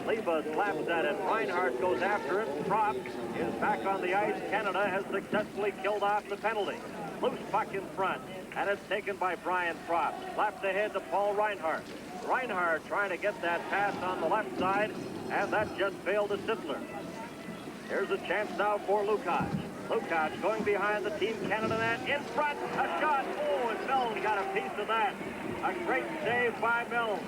Leva slaps at it. Reinhardt goes after it. Propp is back on the ice. Canada has successfully killed off the penalty. Loose puck in front, and it's taken by Brian Propp. Slapped ahead to Paul Reinhardt. Reinhardt trying to get that pass on the left side, and that just failed to Sittler. Here's a chance now for Lukács. Lukács going behind the Team Canada net. In front, a shot. Oh, and Milne got a piece of that. A great save by Milne.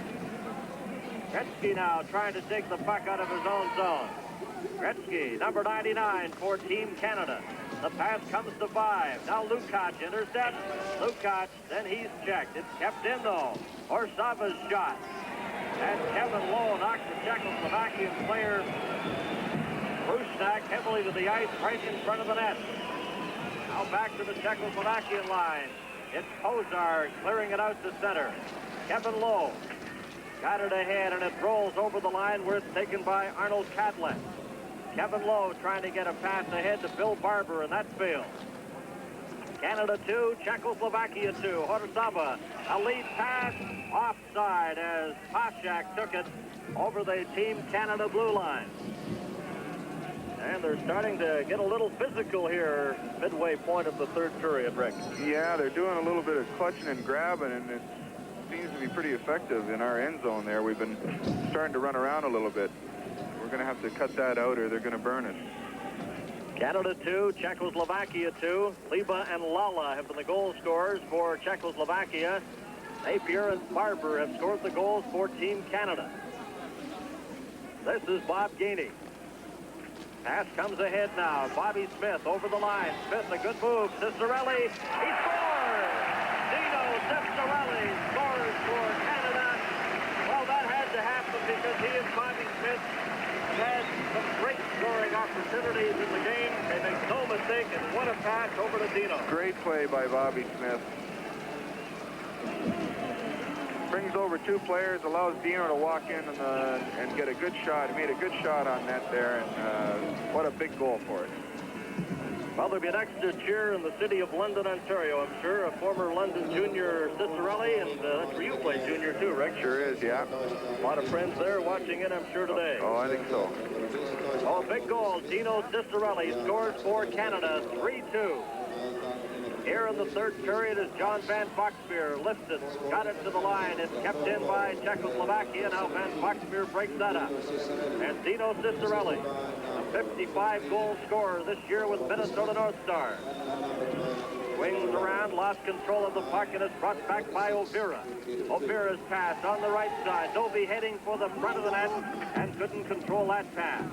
Gretzky now trying to take the puck out of his own zone. Gretzky, number 99 for Team Canada. The pass comes to 5. Now Lukács intercepts. Lukács, then he's checked. It's kept in, though. Orsava's shot. And Kevin Lowe knocks the Czechoslovakian player Rusnak heavily to the ice right in front of the net. Now back to the Czechoslovakian line. It's Kozar clearing it out to center. Kevin Lowe got it ahead, and it rolls over the line where it's taken by Arnold Kadlec. Kevin Lowe trying to get a pass ahead to Bill Barber, and that's failed. Canada 2, Czechoslovakia 2. Horsava, a lead pass, offside as Pashak took it over the Team Canada blue line. And they're starting to get a little physical here, midway point of the third period, Rick. Yeah, they're doing a little bit of clutching and grabbing, and it seems to be pretty effective in our end zone there. We've been starting to run around a little bit. We're going to have to cut that out or they're going to burn it. Canada 2, Czechoslovakia 2. Liba and Lala have been the goal scorers for Czechoslovakia. Napier and Barber have scored the goals for Team Canada. This is Bob Gainey. Pass comes ahead now. Bobby Smith over the line. Smith, a good move. Cicerelli, he scores! Dino Cicerelli scores for Canada. Well, that had to happen because he and Bobby Smith had some great scoring opportunities in the game. They make no mistake, and what a pass over to Dino. Great play by Bobby Smith. Brings over two players, allows Dino to walk in and get a good shot. He made a good shot on net there, and what a big goal for it. Well, there'll be an extra cheer in the city of London, Ontario, I'm sure. A former London junior, Cicerelli, and that's where you played junior too, Rick. Sure is, yeah. A lot of friends there watching it, I'm sure, today. Oh, I think so. Oh, big goal. Dino Cicerelli scores for Canada, 3-2. Here in the third period is John Van Foxmeer lifted, got it to the line. It's kept in by Czechoslovakia. Now Van Foxmeer breaks that up. And Dino Cicerelli, a 55-goal scorer this year with Minnesota North Stars. Swings around, lost control of the puck, and it's brought back by Ovira. Ovira's pass on the right side. Doby heading for the front of the net and couldn't control that pass.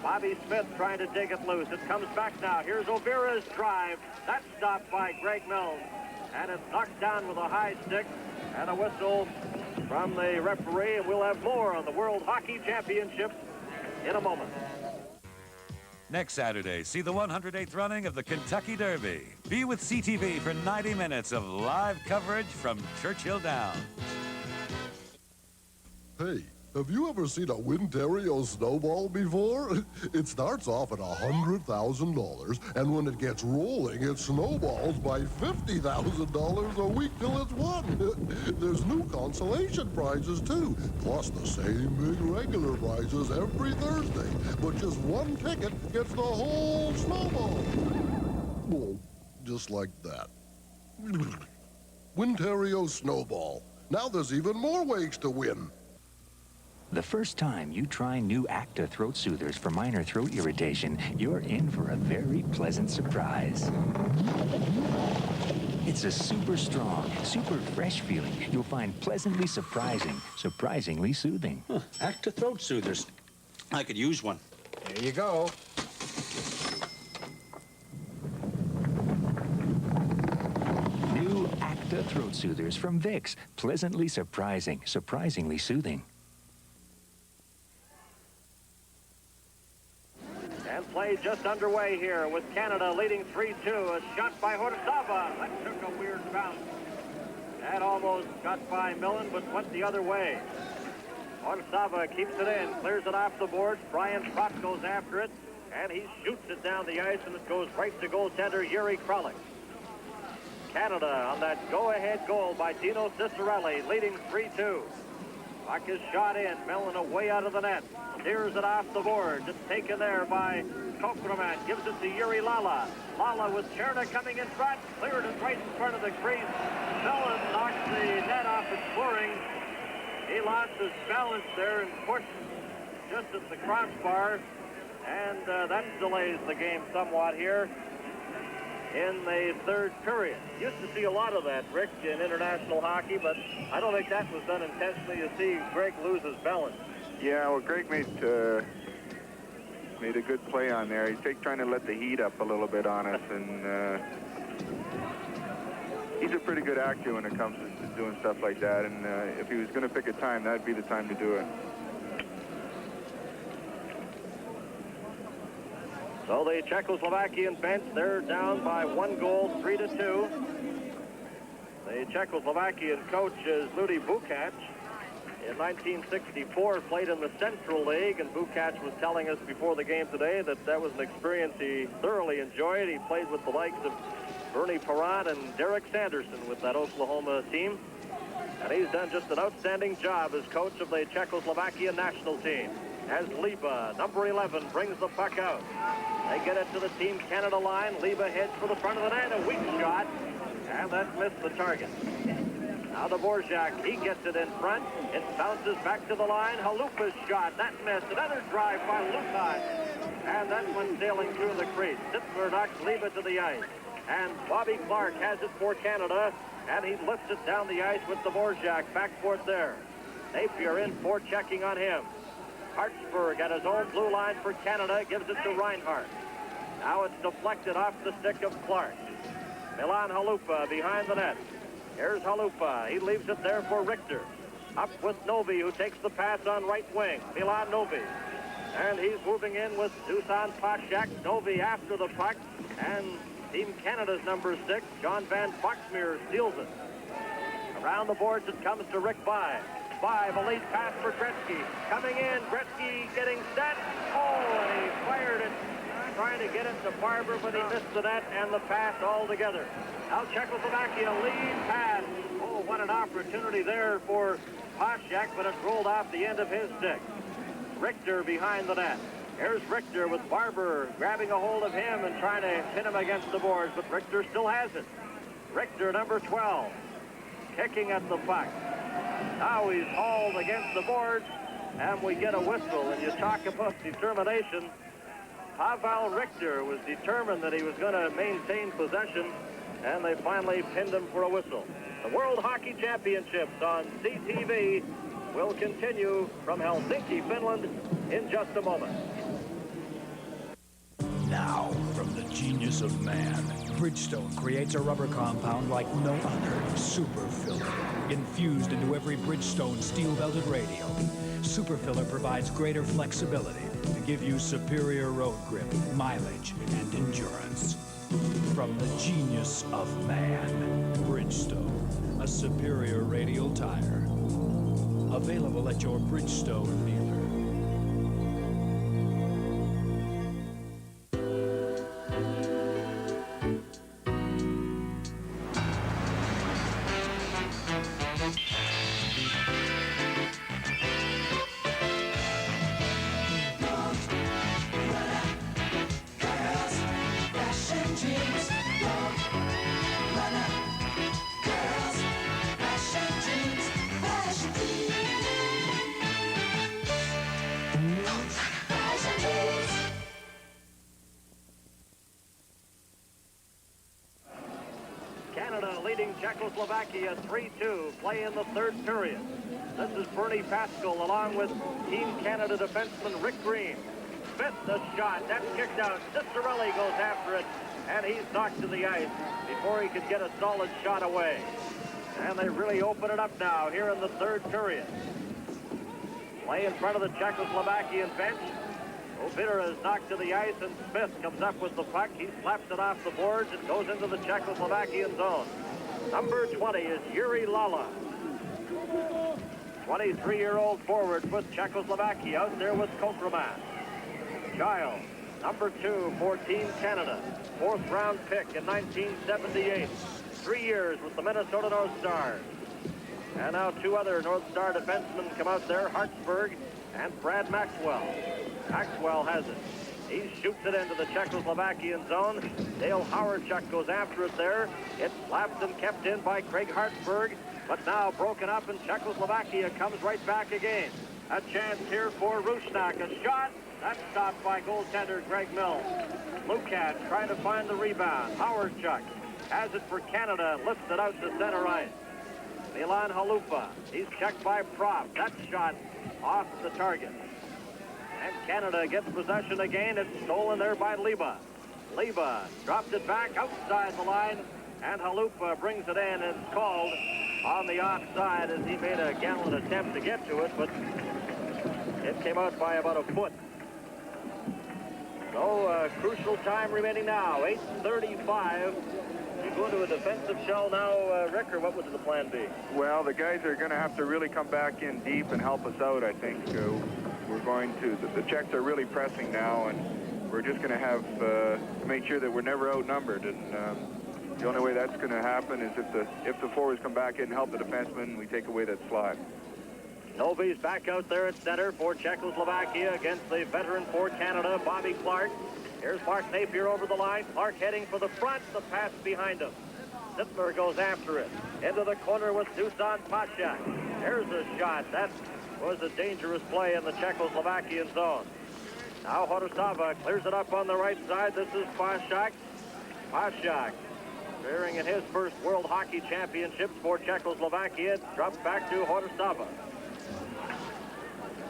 Bobby Smith trying to dig it loose. It comes back now. Here's Ovira's drive. That's stopped by Greg Milnes. And it's knocked down with a high stick and a whistle from the referee. And we'll have more on the World Hockey Championships in a moment. Next Saturday, see the 108th running of the Kentucky Derby. Be with CTV for 90 minutes of live coverage from Churchill Downs. Hey, have you ever seen a Winterio snowball before? It starts off at $100,000, and when it gets rolling, it snowballs by $50,000 a week till it's won. There's new consolation prizes, too, plus the same big regular prizes every Thursday. But just one ticket gets the whole snowball. Well, just like that. Winterio Snowball. Now there's even more ways to win. The first time you try new Acta throat soothers for minor throat irritation, you're in for a very pleasant surprise. It's a super strong, super fresh feeling you'll find pleasantly surprising, surprisingly soothing. Acta throat soothers. I could use one. There you go. New Acta throat soothers from Vicks. Pleasantly surprising, surprisingly soothing. And play just underway here with Canada leading 3-2. A shot by Horsava. That took a weird bounce. That almost got by Millen, but went the other way. Horsava keeps it in, clears it off the boards. Brian Propp goes after it, and he shoots it down the ice, and it goes right to goaltender Yuri Kralik. Canada on that go-ahead goal by Dino Cicerelli, leading 3-2. Puck is shot in. Millen away out of the net. Steers it off the board. It's taken there by Kokraman. Gives it to Yuri Lala. Lala with Cherna coming in front. Cleared it right in front of the crease. Millen knocks the net off its scoring. He lost his balance there and pushed just at the crossbar. And that delays the game somewhat here in the third period. Used to see a lot of that, Rick, in international hockey, but I don't think that was done intentionally. You see Greg lose his balance. Yeah, well, Greg made a good play on there. He's trying to let the heat up a little bit on us, and he's a pretty good actor when it comes to doing stuff like that, and if he was going to pick a time, that'd be the time to do it. So the Czechoslovakian bench, they're down by 1 goal, 3-2. The Czechoslovakian coach is Ludi Bukac. In 1964, played in the Central League, and Bukac was telling us before the game today that that was an experience he thoroughly enjoyed. He played with the likes of Bernie Parent and Derek Sanderson with that Oklahoma team. And he's done just an outstanding job as coach of the Czechoslovakian national team. As Liba, number 11, brings the puck out. They get it to the Team Canada line. Liba heads for the front of the net. A weak shot, and that missed the target. Now the Dvorak, he gets it in front. It bounces back to the line. Halupa's shot, that missed. Another drive by Lukai. And that one sailing through the crease. Sittler knocks Liba to the ice. And Bobby Clark has it for Canada. And he lifts it down the ice with the Dvorak. Back for it there. Napier in for checking on him. Hartsburg at his own blue line for Canada. Gives it to Reinhardt. Now it's deflected off the stick of Clark. Milan Halupa behind the net. Here's Halupa. He leaves it there for Richter. Up with Novi, who takes the pass on right wing. Milan Novi. And he's moving in with Dusan Pashak. Novi after the puck. And Team Canada's number 6, John Van Foxmeer, steals it. Around the boards it comes to Rick By. By, the lead pass for Gretzky. Coming in, Gretzky getting set. Oh, and he fired it. Trying to get it to Barber, but he missed the net and the pass altogether. Now Czechoslovakia lead pass. Oh, what an opportunity there for Pashak, but it rolled off the end of his stick. Richter behind the net. Here's Richter with Barber grabbing a hold of him and trying to pin him against the boards, but Richter still has it. Richter, number 12, kicking at the puck. Now he's hauled against the boards, and we get a whistle. And you talk about determination. Pavel Richter was determined that he was going to maintain possession, and they finally pinned him for a whistle. The World Hockey Championships on CTV will continue from Helsinki, Finland, in just a moment. Now, from the genius of man, Bridgestone creates a rubber compound like no other, Super Filler, infused into every Bridgestone steel-belted radio. Super Filler provides greater flexibility to give you superior road grip, mileage, and endurance. From the genius of man, Bridgestone, a superior radial tire. Available at your Bridgestone dealer. Czechoslovakia 3-2, play in the third period. This is Bernie Pascal along with Team Canada defenseman Rick Green. Smith, the shot, that's kicked out. Cicerelli goes after it, and he's knocked to the ice before he could get a solid shot away. And they really open it up now here in the third period. Play in front of the Czechoslovakian bench. Obiter is knocked to the ice, and Smith comes up with the puck. He slaps it off the boards and goes into the Czechoslovakian zone. Number 20 is Yuri Lala. 23-year-old forward with Czechoslovakia out there with Kokraman. Giles, number 2 for Team Canada. 4th round pick in 1978. 3 years with the Minnesota North Stars. And now 2 other North Star defensemen come out there, Hartsburg and Brad Maxwell. Maxwell has it. He shoots it into the Czechoslovakian zone. Dale Howardchuk goes after it there. It's slapped and kept in by Craig Hartsburg, but now broken up, and Czechoslovakia comes right back again. A chance here for Rusnak. A shot. That's stopped by goaltender Greg Mills. Lukács trying to find the rebound. Howardchuk has it for Canada. Lifts it out to center ice. Milan Halupa. He's checked by Prop. That shot off the target. And Canada gets possession again. It's stolen there by Liba. Liba dropped it back outside the line. And Halupa brings it in and it's called on the offside as he made a gallant attempt to get to it, but it came out by about a foot. So, crucial time remaining now, 8:35. You go into a defensive shell now, Rick, or what would the plan be? Well, the guys are going to have to really come back in deep and help us out, I think. We're going to, the Czechs are really pressing now, and we're just going to have to make sure that we're never outnumbered. And the only way that's going to happen is if the forwards come back in and help the defensemen, we take away that slot. Novi's back out there at center for Czechoslovakia against the veteran for Canada, Bobby Clark. Here's Mark Napier over the line. Clark heading for the front, the pass behind him. Sittler goes after it. Into the corner with Dusan Pashak. There's a shot. That was a dangerous play in the Czechoslovakian zone. Now Horosava clears it up on the right side. This is Pashak. Pashak, appearing in his first World Hockey Championships for Czechoslovakia, dropped back to Horosava.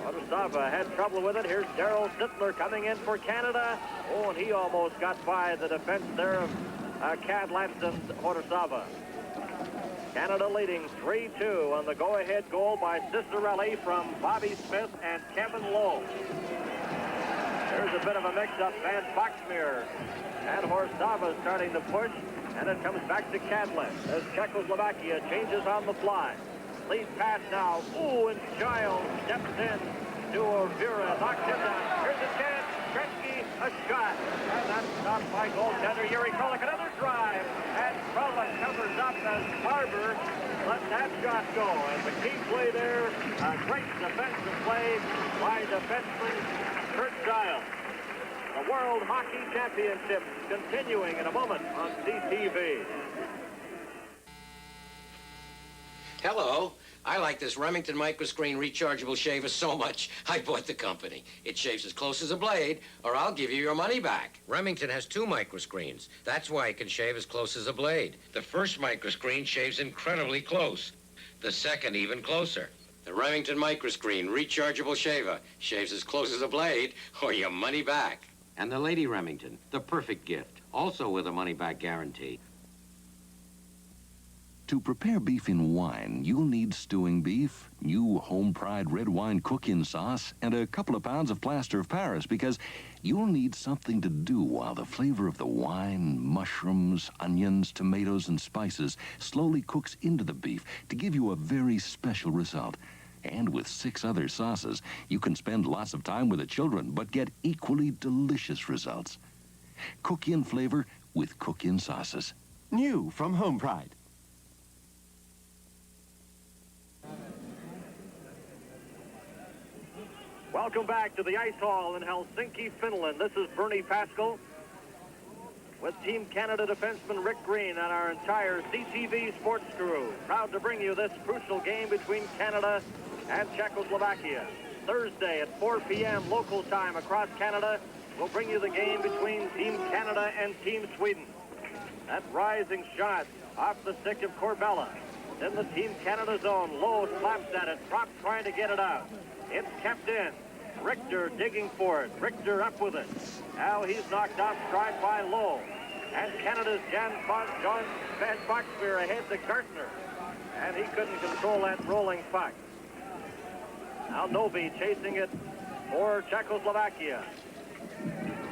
Horosava had trouble with it. Here's Daryl Sittler coming in for Canada. Oh, and he almost got by the defense there of Kadlatz and Horosava. Canada leading 3-2 on the go-ahead goal by Cicerelli from Bobby Smith and Kevin Lowe. There's a bit of a mix-up. Van Boxmeer and Horosava starting to push, and it comes back to Kadlatz as Czechoslovakia changes on the fly. Lead pass now. Ooh, and Giles steps in to Ovira, knocks him down. Here's a chance. Gretzky, a shot. And that's stopped by goaltender Yuri Kralik. Another drive. And Kralik covers up as Barber let that shot go. And the key play there, a great defensive play by defenseman Kurt Giles. The World Hockey Championships continuing in a moment on CTV. Hello. I like this Remington microscreen rechargeable shaver so much, I bought the company. It shaves as close as a blade, or I'll give you your money back. Remington has 2 microscreens. That's why it can shave as close as a blade. The first microscreen shaves incredibly close. The second, even closer. The Remington microscreen rechargeable shaver shaves as close as a blade, or your money back. And the Lady Remington, the perfect gift, also with a money-back guarantee. To prepare beef in wine, you'll need stewing beef, new Home Pride red wine cook-in sauce, and a couple of pounds of plaster of Paris, because you'll need something to do while the flavor of the wine, mushrooms, onions, tomatoes, and spices slowly cooks into the beef to give you a very special result. And with 6 other sauces, you can spend lots of time with the children, but get equally delicious results. Cook-in flavor with cook-in sauces. New from Home Pride. Welcome back to the Ice Hall in Helsinki, Finland. This is Bernie Pascal with Team Canada defenseman Rick Green and our entire CTV sports crew. Proud to bring you this crucial game between Canada and Czechoslovakia. Thursday at 4 p.m. local time across Canada, we'll bring you the game between Team Canada and Team Sweden. That rising shot off the stick of Corbella. In the Team Canada zone, Lowe slaps at it. Prop trying to get it out. It's kept in. Richter digging for it. Richter up with it. Now he's knocked off stride by Lowe. And Canada's John Van Boxmeer ahead to Gartner. And he couldn't control that rolling puck. Now Novi chasing it for Czechoslovakia.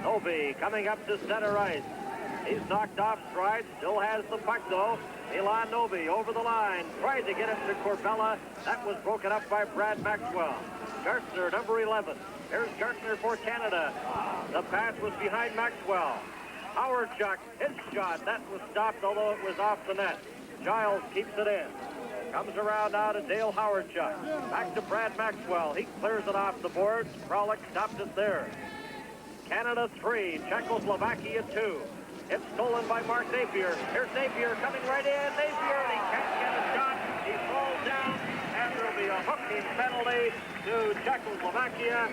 Novi coming up to center ice. He's knocked off stride. Still has the puck though. Milan Novi over the line. Tried to get it to Corbella. That was broken up by Brad Maxwell. Gartner, number 11. Here's Gartner for Canada. The pass was behind Maxwell. Howardchuk, his shot. That was stopped, although it was off the net. Giles keeps it in. Comes around now to Dale Howardchuk. Back to Brad Maxwell. He clears it off the boards. Kralik stopped it there. Canada 3, Czechoslovakia 2. It's stolen by Mark Napier. Here's Napier coming right in. Napier, and he can't get a shot. He falls down, and there'll be be a hooking penalty to Czechoslovakia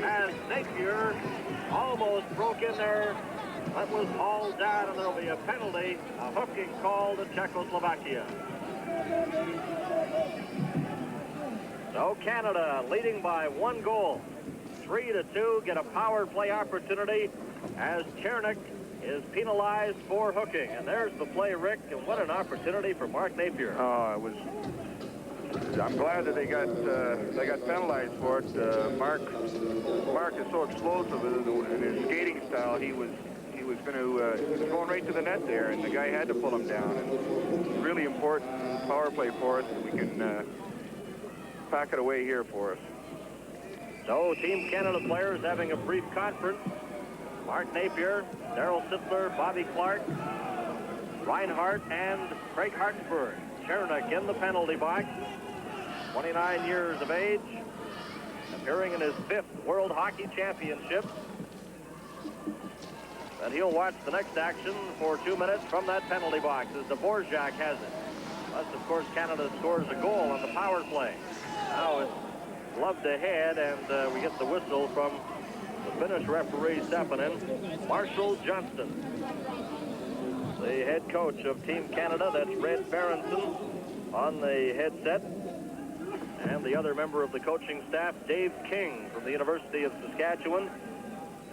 as Napier almost broke in there. That was hauled down, and there'll be a penalty, a hooking call to Czechoslovakia. So Canada leading by 1 goal. 3-2, get a power play opportunity as Chernik is penalized for hooking. And there's the play, Rick, and what an opportunity for Mark Napier. Oh, it was. I'm glad that they got penalized for it. Mark is so explosive in his skating style. He was going right to the net there, and the guy had to pull him down. And it's really important power play for us. We can pack it away here for us. So Team Canada players having a brief conference. Mark Napier, Darryl Sittler, Bobby Clark, Reinhardt, and Craig Hartsburg. Chernik in the penalty box, 29 years of age, appearing in his 5th World Hockey Championship. And he'll watch the next action for 2 minutes from that penalty box as Dvorak has it. Unless, of course, Canada scores a goal on the power play. Now it's gloved ahead, and we get the whistle from the Finnish referee stepping in, Marshall Johnston. The head coach of Team Canada, that's Red Berenson on the headset. And the other member of the coaching staff, Dave King from the University of Saskatchewan,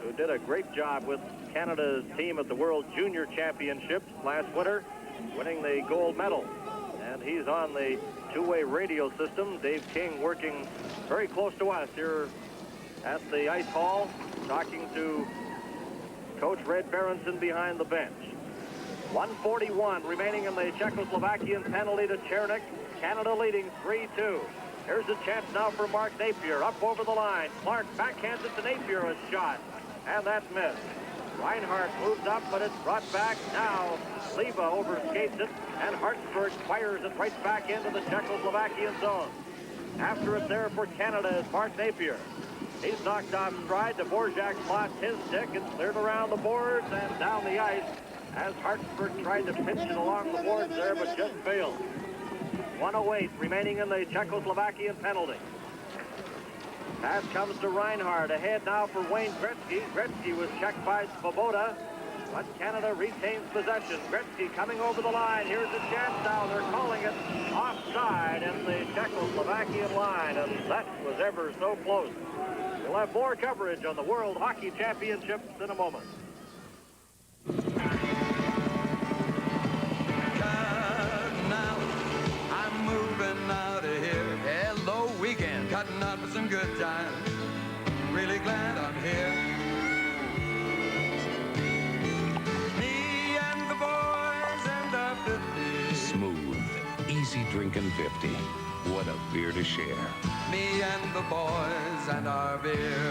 who did a great job with Canada's team at the World Junior Championships last winter, winning the gold medal. And he's on the two-way radio system. Dave King working very close to us here at the ice hall, talking to Coach Red Berenson behind the bench. 1:41 remaining in the Czechoslovakian penalty to Chernik. Canada leading 3-2. Here's a chance now for Mark Napier, up over the line. Clark backhands it to Napier, a shot, and that missed. Reinhardt moves up, but it's brought back. Now Leva overskates it, and Hartsburg fires it right back into the Czechoslovakian zone. After it there for Canada is Mark Napier. He's knocked off stride. Dvorak lost his stick and cleared around the boards and down the ice as Hartsburg tried to pinch it along the boards there, but just failed. 1:08 remaining in the Czechoslovakian penalty. Pass comes to Reinhardt. Ahead now for Wayne Gretzky. Gretzky was checked by Svoboda, but Canada retains possession. Gretzky coming over the line. Here's a chance now. They're calling it offside in the Czechoslovakian line, and that was ever so close. We'll have more coverage on the World Hockey Championships in a moment. I'm moving out of here. Hello, weekend. Cutting out for some good times. Really glad I'm here. Me and the boys and our 50s. Smooth, easy drinking 50. What a beer to share. Me and the boys and our beer.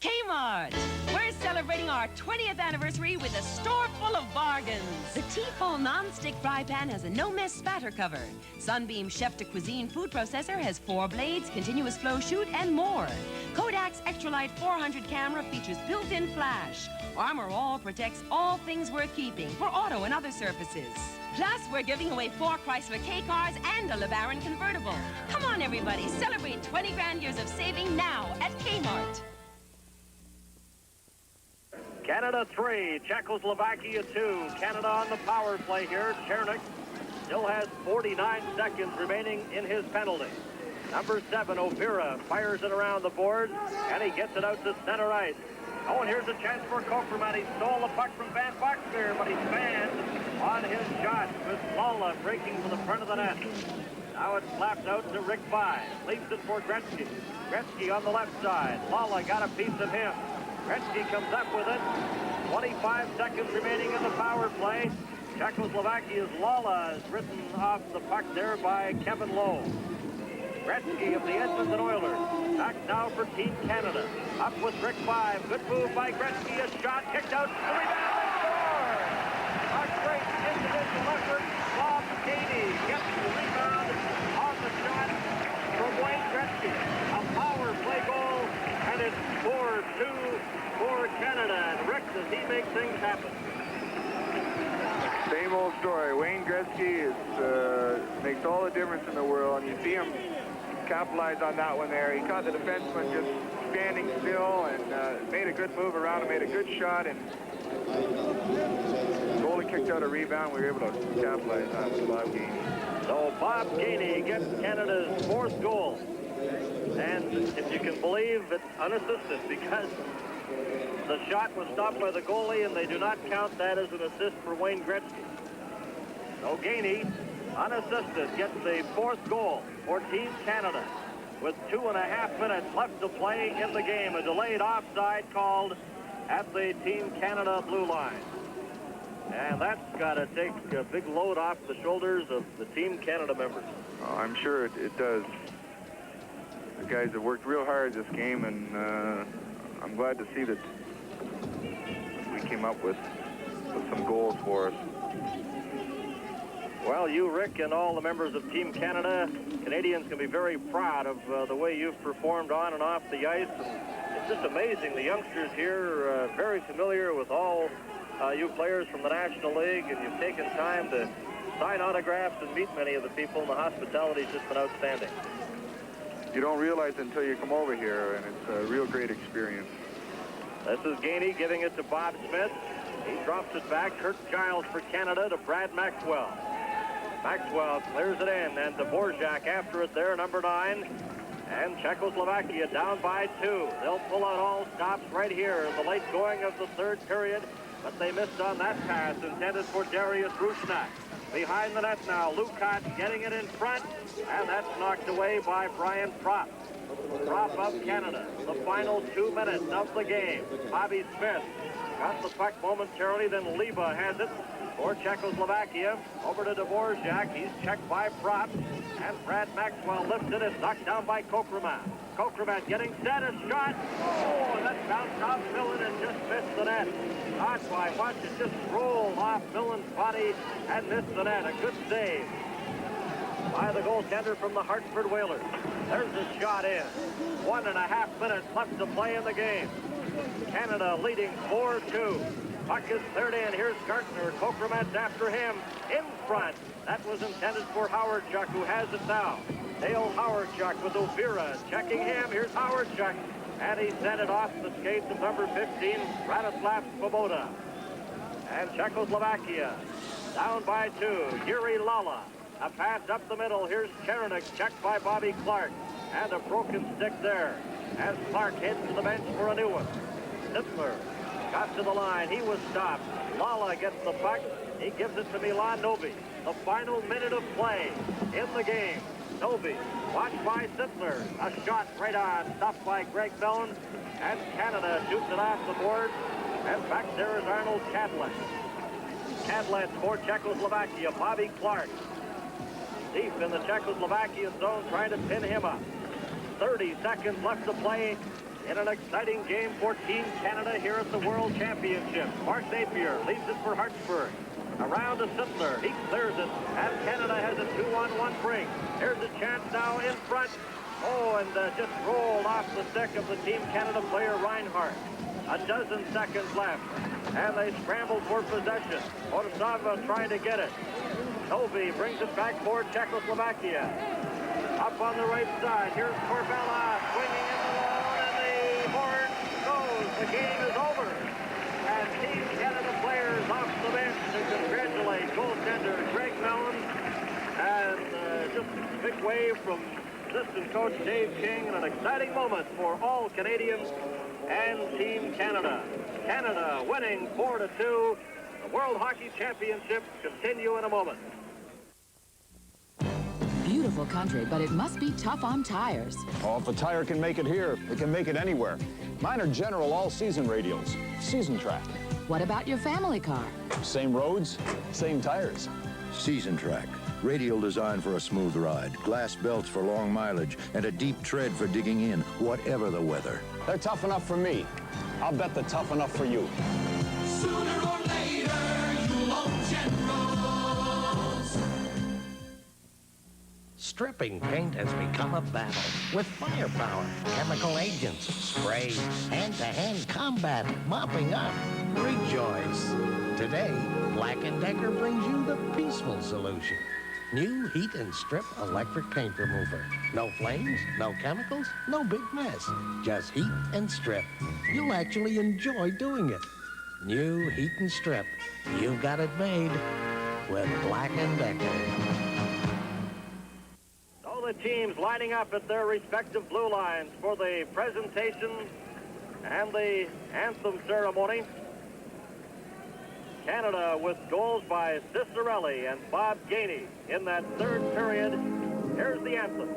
Kmart! We're celebrating our 20th anniversary with a store full of bargains. The Tefal non-stick fry pan has a no-mess spatter cover. Sunbeam Chef de Cuisine food processor has 4 blades, continuous flow chute, and more. Kodak's Extralight 400 camera features built-in flash. Armor All protects all things worth keeping for auto and other surfaces. Plus, we're giving away 4 Chrysler K-Cars and a LeBaron convertible. Come on, everybody. Celebrate 20 grand years of saving now at Kmart. Canada 3, Czechoslovakia 2. Canada on the power play here. Chernik still has 49 seconds remaining in his penalty. Number 7, Opera, fires it around the board, and he gets it out to center ice. Oh, and here's a chance for Kokerman. He stole the puck from Van Boxmeer, but he's banned on his shot with Lala breaking for the front of the net. Now it's slapped out to Rick By. Leaves it for Gretzky. Gretzky on the left side. Lala got a piece of him. Gretzky comes up with it. 25 seconds remaining in the power play. Czechoslovakia's Lala is written off the puck there by Kevin Lowe. Gretzky of the Edmonton Oilers. Back now for Team Canada. Up with Rick By. Good move by Gretzky. A shot kicked out. The rebound and score! A great individual effort. Bob Katie gets the rebound on the shot from Wayne Gretzky. A power play goal, and it's 4-2 for Canada. And Rick, does he make things happen? Same old story. Wayne Gretzky makes all the difference in the world, and you see him capitalize on that one there. He caught the defenseman just standing still and made a good move around him, made a good shot, and the goalie kicked out a rebound. We were able to capitalize on it with Bob Gainey. So Bob Gainey gets Canada's 4th goal. And if you can believe it's unassisted, because the shot was stopped by the goalie, and they do not count that as an assist for Wayne Gretzky. So Gainey, unassisted, gets the 4th goal for Team Canada with 2.5 minutes left to play in the game. A delayed offside called at the Team Canada blue line. And that's got to take a big load off the shoulders of the Team Canada members. Oh, I'm sure it does. The guys have worked real hard this game, and I'm glad to see that we came up with some goals for us. Well, you, Rick, and all the members of Team Canada, Canadians can be very proud of the way you've performed on and off the ice. And it's just amazing. The youngsters here are very familiar with all you players from the National League, and you've taken time to sign autographs and meet many of the people, and the hospitality's just been outstanding. You don't realize until you come over here, and it's a real great experience. This is Gainey giving it to Bob Smith. He drops it back. Kurt Giles for Canada to Brad Maxwell. Maxwell clears it in, and Dvorak after it there, number 9. And Czechoslovakia down by 2. They'll pull out all stops right here in the late going of the 3rd period, but they missed on that pass intended for Darius Rusnak. Behind the net now, Lukács getting it in front, and that's knocked away by Brian Propp. Propp of Canada. The final 2 minutes of the game. Bobby Smith got the puck momentarily, then Liba has it for Czechoslovakia. Over to Dvorak. He's checked by Propp, and Brad Maxwell lifted it, knocked down by Kokremat. Kokremat getting set, a shot. Oh, and that bounced off Millen and just missed the net. Not by much, it just rolled off Millen's body and missed the net. A good save by the goaltender from the Hartford Whalers. There's a shot in. 1.5 minutes left to play in the game. Canada leading 4-2. Puck is cleared in. Here's Gartner. Kokremat's after him. In front. That was intended for Howardchuk, who has it now. Dale Howardchuk with Ovira checking him. Here's Howardchuk. And he sent it off the skates of number 15, Radislav Svoboda. And Czechoslovakia down by 2. Yuri Lala. A pass up the middle. Here's Cherenik, checked by Bobby Clark. And a broken stick there as Clark heads to the bench for a new one. Sittler got to the line. He was stopped. Lala gets the puck. He gives it to Milan Novi. The final minute of play in the game. Novi watched by Sittler. A shot right on, stopped by Greg Mellon. And Canada shoots it off the board. And back there is Arnold Cadlet. Cadlet for Czechoslovakia. Bobby Clark deep in the Czechoslovakian zone, trying to pin him up. 30 seconds left to play in an exciting game for Team Canada here at the World Championship. Mark Napier leaves it for Hartsburg. Around to Sittler. He clears it, and Canada has a 2-on-1 break. Here's a chance now in front. Oh, and just rolled off the stick of the Team Canada player Reinhardt. A dozen seconds left, and they scramble for possession. Orsava trying to get it. Novi brings it back for Czechoslovakia. Up on the right side, here's Corbella swinging in the wall, and the horn goes. The game is over. And Team Canada players off the bench to congratulate goaltender Greg Mellon. And just a big wave from assistant coach Dave King, and an exciting moment for all Canadians and Team Canada. Canada winning 4-2. The World Hockey Championships continue in a moment. Beautiful country, but it must be tough on tires. Oh, if a tire can make it here, it can make it anywhere. Mine are General all-season radials, Season Track. What about your family car? Same roads, same tires. Season Track. Radial design for a smooth ride, glass belts for long mileage, and a deep tread for digging in, whatever the weather. They're tough enough for me. I'll bet they're tough enough for you. Sooner or later, you'll own Generals. stripping paint has become a battle. With firepower, chemical agents, sprays, hand-to-hand combat, mopping up. Rejoice. Today, Black & Decker brings you the peaceful solution. New Heat and Strip electric paint remover. No flames, no chemicals, no big mess. Just heat and strip. You'll actually enjoy doing it. New Heat and Strip. You've got it made with Black & Decker. So the teams lining up at their respective blue lines for the presentation and the anthem ceremony. Canada with goals by Cicerelli and Bob Gainey in that third period. Here's the anthem.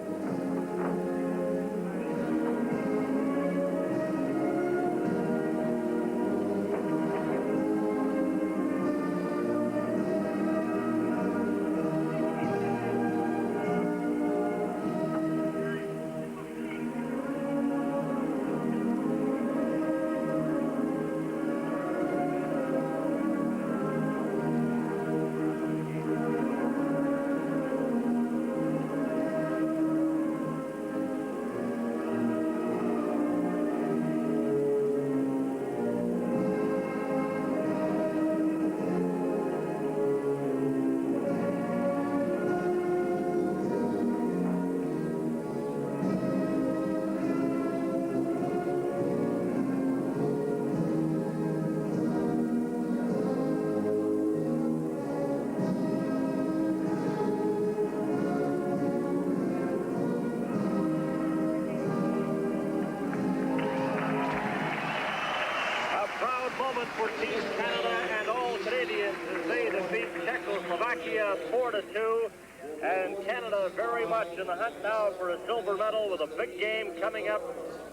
For Team Canada and all Canadians as they defeat Czechoslovakia 4-2. And Canada very much in the hunt now for a silver medal with a big game coming up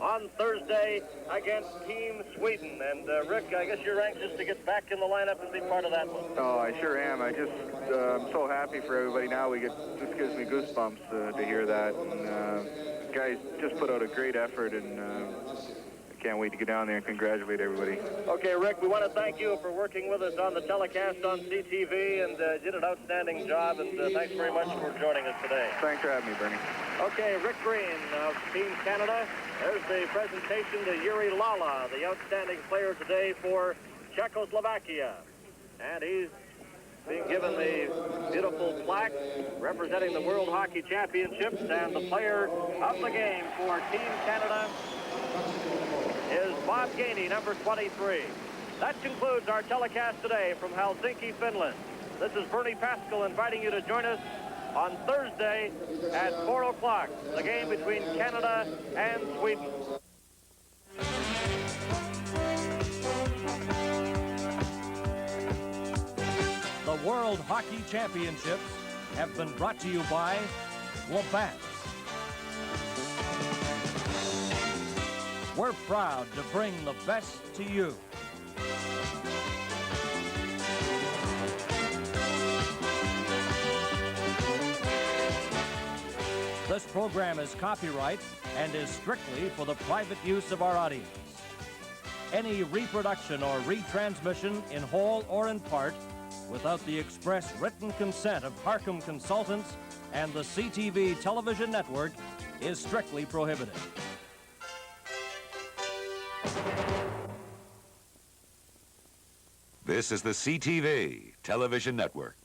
on Thursday against Team Sweden. And Rick, I guess you're anxious to get back in the lineup and be part of that one. Oh, I sure am. I'm so happy for everybody now. Just gives me goosebumps to hear that. And guys just put out a great effort, and can't wait to get down there and congratulate everybody. Okay, Rick, we want to thank you for working with us on the telecast on CTV, and did an outstanding job, and thanks very much for joining us today. Thanks for having me, Bernie. Okay, Rick Green of Team Canada. There's the presentation to Yuri Lala, the outstanding player today for Czechoslovakia. And he's being given the beautiful plaque representing the World Hockey Championships, and the player of the game for Team Canada is Bob Gainey, number 23. That concludes our telecast today from Helsinki, Finland. This is Bernie Pascal inviting you to join us on Thursday at 4 o'clock, the game between Canada and Sweden. The World Hockey Championships have been brought to you by Labatt. We're proud to bring the best to you. This program is copyright and is strictly for the private use of our audience. Any reproduction or retransmission in whole or in part without the express written consent of Harcum Consultants and the CTV television network is strictly prohibited. This is the CTV television network.